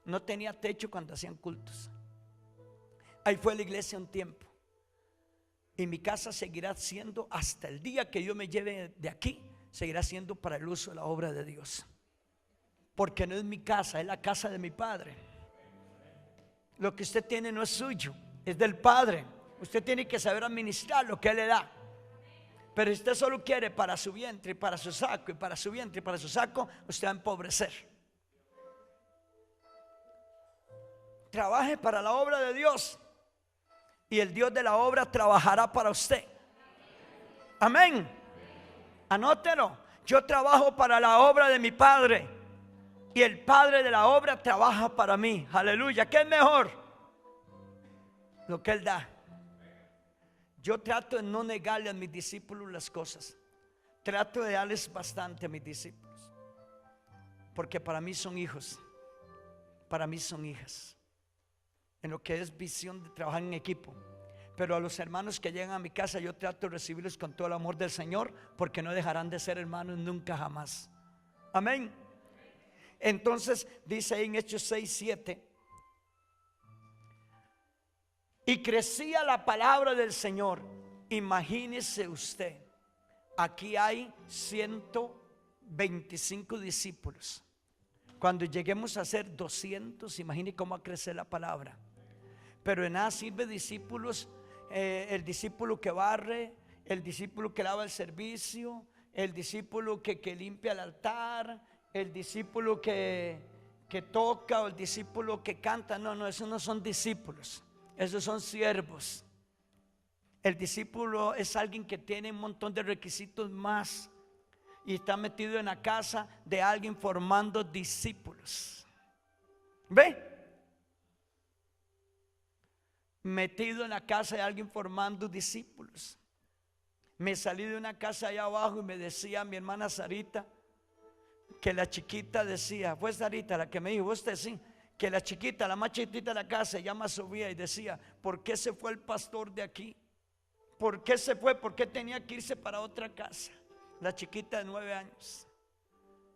No tenía techo cuando hacían cultos. Ahí fue la iglesia un tiempo. Y mi casa seguirá siendo, hasta el día que Dios me lleve de aquí, seguirá siendo para el uso de la obra de Dios. Porque no es mi casa, es la casa de mi Padre. Lo que usted tiene no es suyo, es del Padre. Usted tiene que saber administrar lo que Él le da. Pero si usted solo quiere para su vientre, para su saco, y para su vientre, y para su saco, usted va a empobrecer. Trabaje para la obra de Dios, y el Dios de la obra trabajará para usted. Amén. Anótelo. Yo trabajo para la obra de mi Padre, y el Padre de la obra trabaja para mí. Aleluya. ¿Qué es mejor? Lo que Él da. Yo trato de no negarle a mis discípulos las cosas. Trato de darles bastante a mis discípulos, porque para mí son hijos, para mí son hijas, en lo que es visión de trabajar en equipo. Pero a los hermanos que llegan a mi casa, yo trato de recibirlos con todo el amor del Señor, porque no dejarán de ser hermanos nunca jamás. Amén. Entonces dice ahí en Hechos 6:7: y crecía la palabra del Señor. Imagínese usted, aquí hay 125 discípulos. Cuando lleguemos a ser 200, imagine cómo va a crecer la palabra. Pero de nada sirve discípulos, el discípulo que barre, el discípulo que lava el servicio, el discípulo que limpia el altar, el discípulo que toca, o el discípulo que canta. No, esos no son discípulos, esos son siervos. El discípulo es alguien que tiene un montón de requisitos más. y está metido en la casa de alguien formando discípulos. ¿Ve? Metido en la casa de alguien formando discípulos. Me salí de una casa allá abajo y me decía mi hermana Sarita, que la chiquita decía, fue Sarita la que me dijo, usted sí, que la chiquita, la más chiquitita de la casa, se llama Sofía, y decía, ¿por qué se fue el pastor de aquí? ¿Por qué se fue? ¿Por qué tenía que irse para otra casa? La chiquita de 9 años.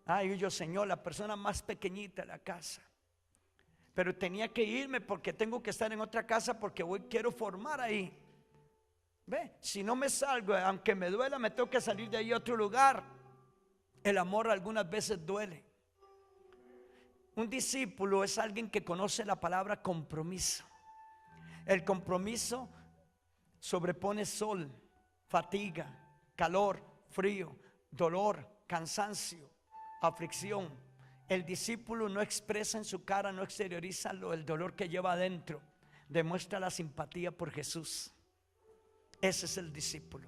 Ay, yo, Señor, la persona más pequeñita de la casa. Pero tenía que irme porque tengo que estar en otra casa porque quiero formar ahí. Ve, si no me salgo, aunque me duela, me tengo que salir de ahí a otro lugar. El amor algunas veces duele. Un discípulo es alguien que conoce la palabra compromiso. El compromiso sobrepone sol, fatiga, calor, frío, dolor, cansancio, aflicción. El discípulo no expresa en su cara, no exterioriza el dolor que lleva adentro. Demuestra la simpatía por Jesús. Ese es el discípulo.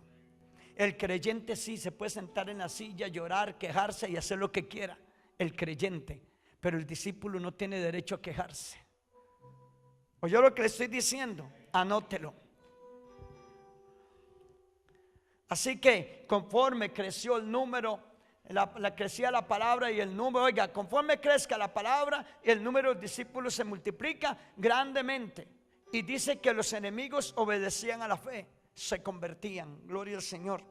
El creyente sí se puede sentar en la silla, llorar, quejarse y hacer lo que quiera. El creyente. Pero el discípulo no tiene derecho a quejarse. ¿Oyó lo que le estoy diciendo? Anótelo. Así que conforme creció el número, crecía la palabra y el número, oiga, conforme crezca la palabra, el número de discípulos se multiplica grandemente. Y dice que los enemigos obedecían a la fe, se convertían. Gloria al Señor.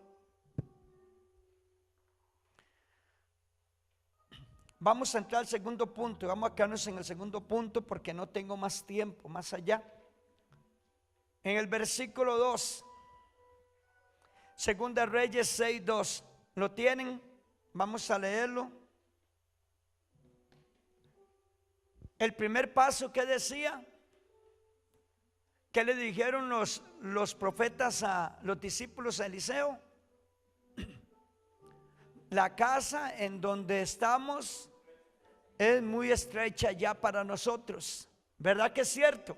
Vamos a entrar al segundo punto y vamos a quedarnos en el segundo punto porque no tengo más tiempo, más allá. En el versículo 2, Segunda Reyes 6:2, ¿lo tienen? Vamos a leerlo. El primer paso, ¿qué decía? ¿Qué le dijeron los profetas a los discípulos a Eliseo? La casa en donde estamos es muy estrecha ya para nosotros. ¿Verdad que es cierto?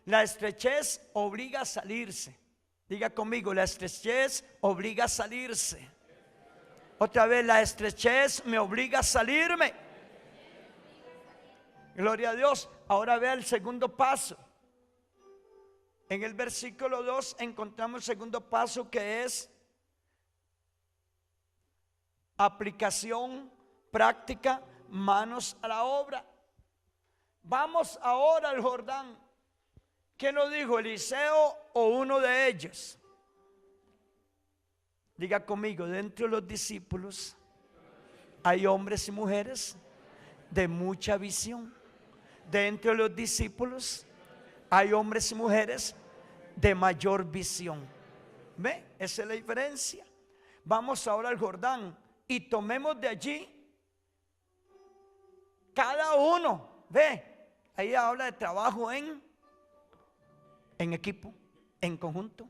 La estrechez obliga a salirse. Diga conmigo, la estrechez obliga a salirse. Otra vez, la estrechez me obliga a salirme. Gloria a Dios. Ahora vea el segundo paso. En el versículo 2 encontramos el segundo paso, que es aplicación práctica, manos a la obra. Vamos ahora al Jordán. ¿Quién lo dijo? ¿Eliseo o uno de ellos? Diga conmigo, dentro de los discípulos hay hombres y mujeres de mucha visión. Dentro de los discípulos hay hombres y mujeres de mayor visión. ¿Ve? Esa es la diferencia. Vamos ahora al Jordán y tomemos de allí cada uno. Ve, ahí habla de trabajo en equipo, en conjunto.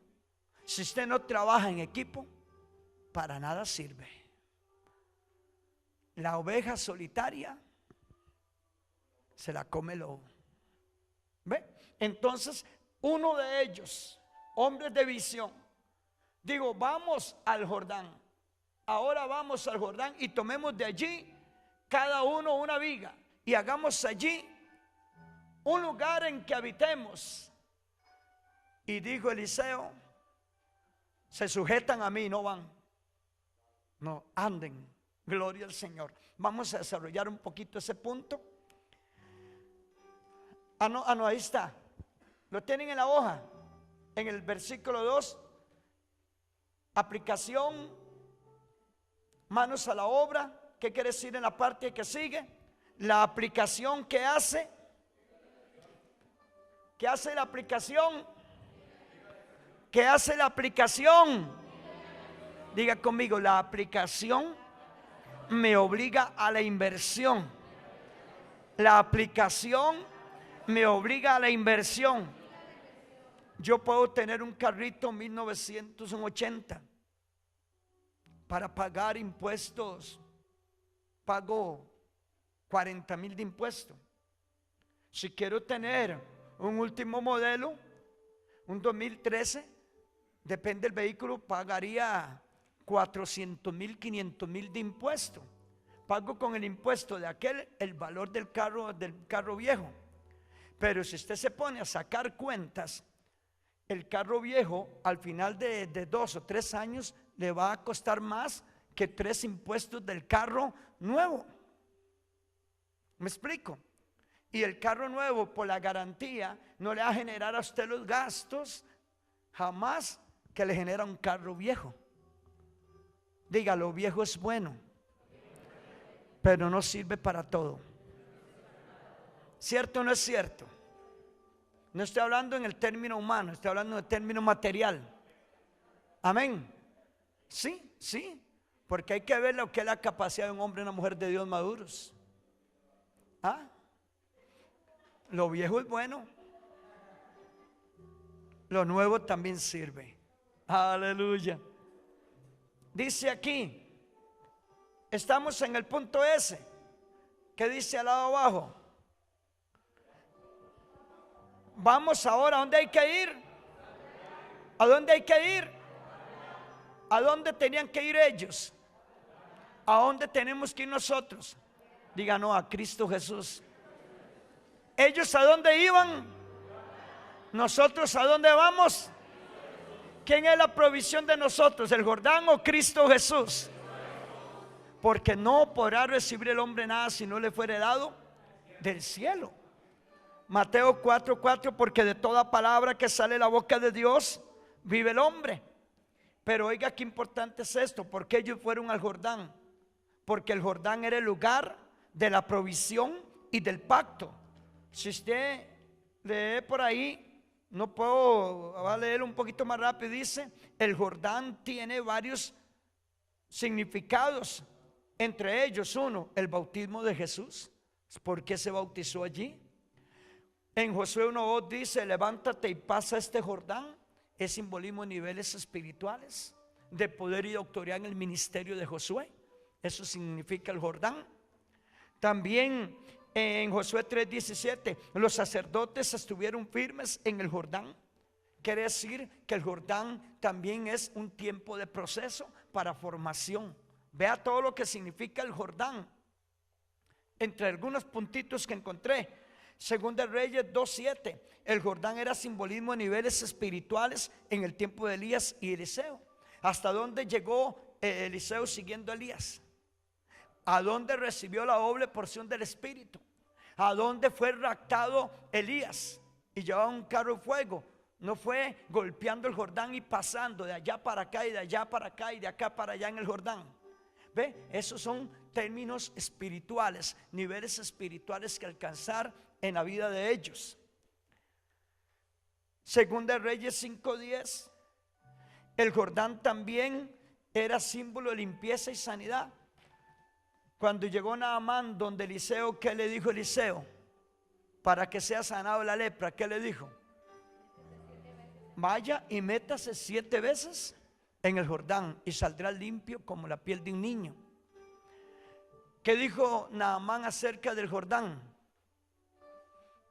Si usted no trabaja en equipo, para nada sirve. La oveja solitaria se la come el lobo. ¿Ve? Entonces, uno de ellos, hombres de visión, digo, vamos al Jordán. Ahora vamos al Jordán y tomemos de allí cada uno una viga y hagamos allí un lugar en que habitemos. Y dijo Eliseo, se sujetan a mí, no van, no anden. Gloria al Señor. Vamos a desarrollar un poquito ese punto. No, ahí está. Lo tienen en la hoja. En el versículo 2, aplicación, manos a la obra. ¿Qué quiere decir en la parte que sigue? La aplicación que hace. ¿Qué hace la aplicación? ¿Qué hace la aplicación? Diga conmigo, la aplicación me obliga a la inversión. La aplicación me obliga a la inversión. Yo puedo tener un carrito 1980 para pagar impuestos. Pago 40,000 de impuestos. Si quiero tener un último modelo, un 2013, depende del vehículo, pagaría 400,000, 500,000 de impuesto. Pago con el impuesto de aquel el valor del carro viejo. Pero si usted se pone a sacar cuentas, el carro viejo al final de 2 o 3 años le va a costar más que 3 impuestos del carro nuevo. ¿Me explico? Y el carro nuevo, por la garantía, no le va a generar a usted los gastos jamás que le genera un carro viejo. Diga, lo viejo es bueno, pero no sirve para todo. ¿Cierto o no es cierto? No estoy hablando en el término humano, estoy hablando en el término material. Amén. Sí, sí, porque hay que ver lo que es la capacidad de un hombre y una mujer de Dios maduros. ¿Ah? Lo viejo es bueno, lo nuevo también sirve. Aleluya. Dice aquí, estamos en el punto S. ¿Qué dice al lado abajo? Vamos ahora, ¿a dónde hay que ir? ¿A dónde hay que ir? ¿A dónde tenían que ir ellos? ¿A dónde tenemos que ir nosotros? Digan, no, a Cristo Jesús. ¿Ellos a dónde iban? ¿Nosotros a dónde vamos? ¿Quién es la provisión de nosotros? ¿El Jordán o Cristo Jesús? Porque no podrá recibir el hombre nada si no le fuere dado del cielo. Mateo 4:4, porque de toda palabra que sale de la boca de Dios vive el hombre. Pero oiga qué importante es esto, porque ellos fueron al Jordán, porque el Jordán era el lugar de la provisión y del pacto. Si usted lee por ahí, no puedo, va a leer un poquito más rápido, dice, el Jordán tiene varios significados, entre ellos uno, el bautismo de Jesús. ¿Por qué se bautizó allí? En Josué 1:2 dice, levántate y pasa este Jordán. Es simbolismo de niveles espirituales, de poder y autoridad en el ministerio de Josué. Eso significa el Jordán. También en Josué 3:17, los sacerdotes estuvieron firmes en el Jordán. Quiere decir que el Jordán también es un tiempo de proceso para formación. Vea todo lo que significa el Jordán. Entre algunos puntitos que encontré, Segunda de Reyes 2:7, el Jordán era simbolismo de niveles espirituales en el tiempo de Elías y Eliseo. ¿Hasta dónde llegó Eliseo siguiendo a Elías? ¿A dónde recibió la doble porción del Espíritu? ¿A dónde fue raptado Elías y llevaba un carro de fuego? No fue golpeando el Jordán y pasando de allá para acá y de allá para acá y de acá para allá en el Jordán. ¿Ve? Esos son términos espirituales, niveles espirituales que alcanzar en la vida de ellos. Segunda de Reyes 5:10, el Jordán también era símbolo de limpieza y sanidad. Cuando llegó Naamán donde Eliseo, ¿qué le dijo Eliseo? Para que sea sanado la lepra, ¿qué le dijo? Vaya y métase 7 veces en el Jordán y saldrá limpio como la piel de un niño. ¿Qué dijo Naamán acerca del Jordán?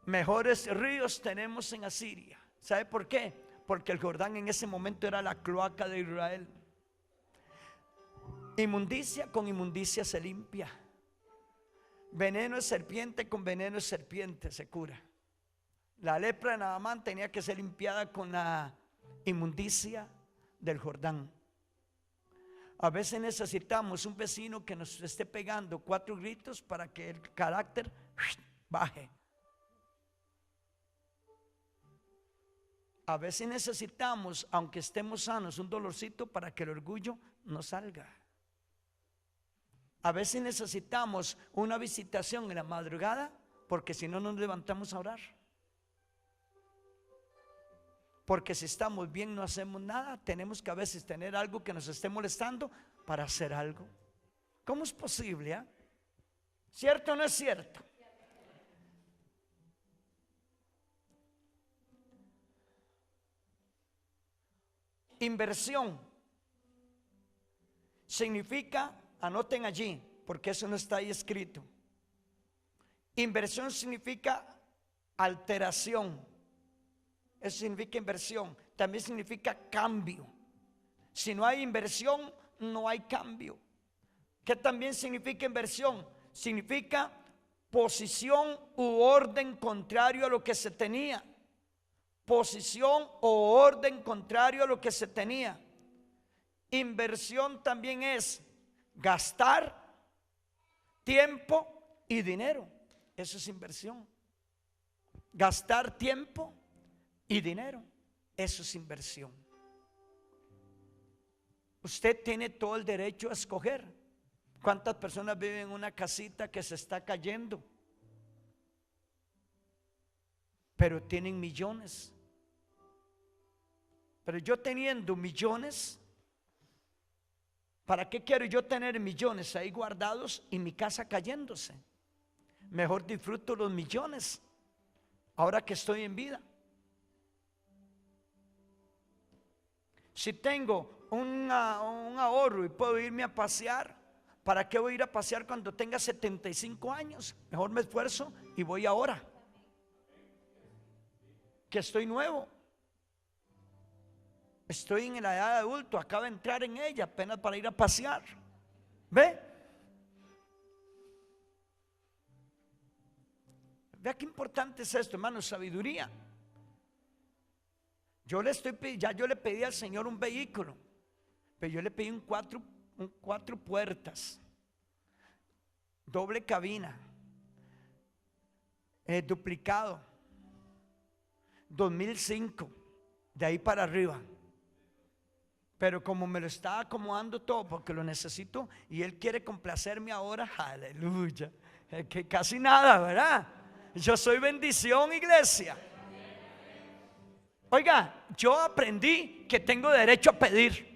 Mejores ríos tenemos en Asiria. ¿Sabe por qué? Porque el Jordán en ese momento era la cloaca de Israel. Inmundicia con inmundicia se limpia. Veneno de serpiente con veneno de serpiente se cura. La lepra de Naamán tenía que ser limpiada con la inmundicia del Jordán. A veces necesitamos un vecino que nos esté pegando 4 gritos para que el carácter baje. A veces necesitamos, aunque estemos sanos, un dolorcito para que el orgullo no salga. A veces necesitamos una visitación en la madrugada, porque si no nos levantamos a orar. Porque si estamos bien no hacemos nada. Tenemos que a veces tener algo que nos esté molestando para hacer algo. ¿Cómo es posible? ¿Cierto o no es cierto? Inversión significa, anoten allí, porque eso no está ahí escrito. Inversión significa alteración. Eso significa inversión. También significa cambio. Si no hay inversión, no hay cambio. ¿Qué también significa inversión? Significa posición u orden contrario a lo que se tenía. Posición o orden contrario a lo que se tenía. Inversión también es gastar tiempo y dinero. Eso es inversión. Gastar tiempo y dinero. Eso es inversión. Usted tiene todo el derecho a escoger. ¿Cuántas personas viven en una casita que se está cayendo? Pero tienen millones. Pero yo teniendo millones, ¿para qué quiero yo tener millones ahí guardados y mi casa cayéndose? Mejor disfruto los millones ahora que estoy en vida. Si tengo un ahorro y puedo irme a pasear, ¿para qué voy a ir a pasear cuando tenga 75 años? Mejor me esfuerzo y voy ahora, que estoy nuevo. Estoy en la edad de adulto, acabo de entrar en ella apenas para ir a pasear. ¿Ve? Vea qué importante es esto, hermano, sabiduría. Yo le pedí al Señor un vehículo, pero yo le pedí un cuatro puertas, doble cabina, duplicado, 2005, de ahí para arriba. Pero como me lo está acomodando todo porque lo necesito y Él quiere complacerme ahora, aleluya, que casi nada, ¿verdad? Yo soy bendición, iglesia. Oiga, yo aprendí que tengo derecho a pedir.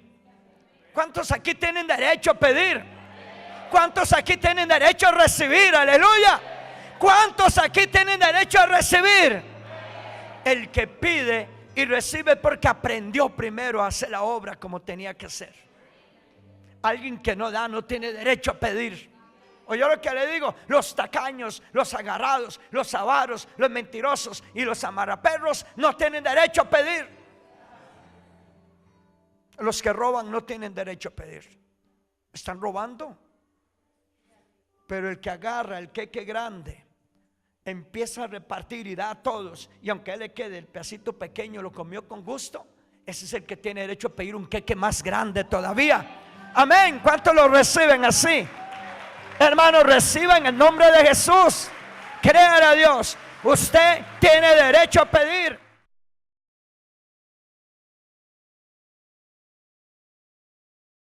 ¿Cuántos aquí tienen derecho a pedir? ¿Cuántos aquí tienen derecho a recibir? Aleluya. ¿Cuántos aquí tienen derecho a recibir? El que pide y recibe porque aprendió primero a hacer la obra como tenía que hacer. Alguien que no da no tiene derecho a pedir. O yo lo que le digo, los tacaños, los agarrados, los avaros, los mentirosos y los amarraperros no tienen derecho a pedir. Los que roban no tienen derecho a pedir. Están robando. Pero el que agarra el queque grande, empieza a repartir y da a todos, y aunque a él le quede el pedacito pequeño, lo comió con gusto. Ese es el que tiene derecho a pedir un queque más grande todavía. Amén. ¿Cuántos lo reciben así? Hermanos, reciban en el nombre de Jesús. Crean a Dios. Usted tiene derecho a pedir.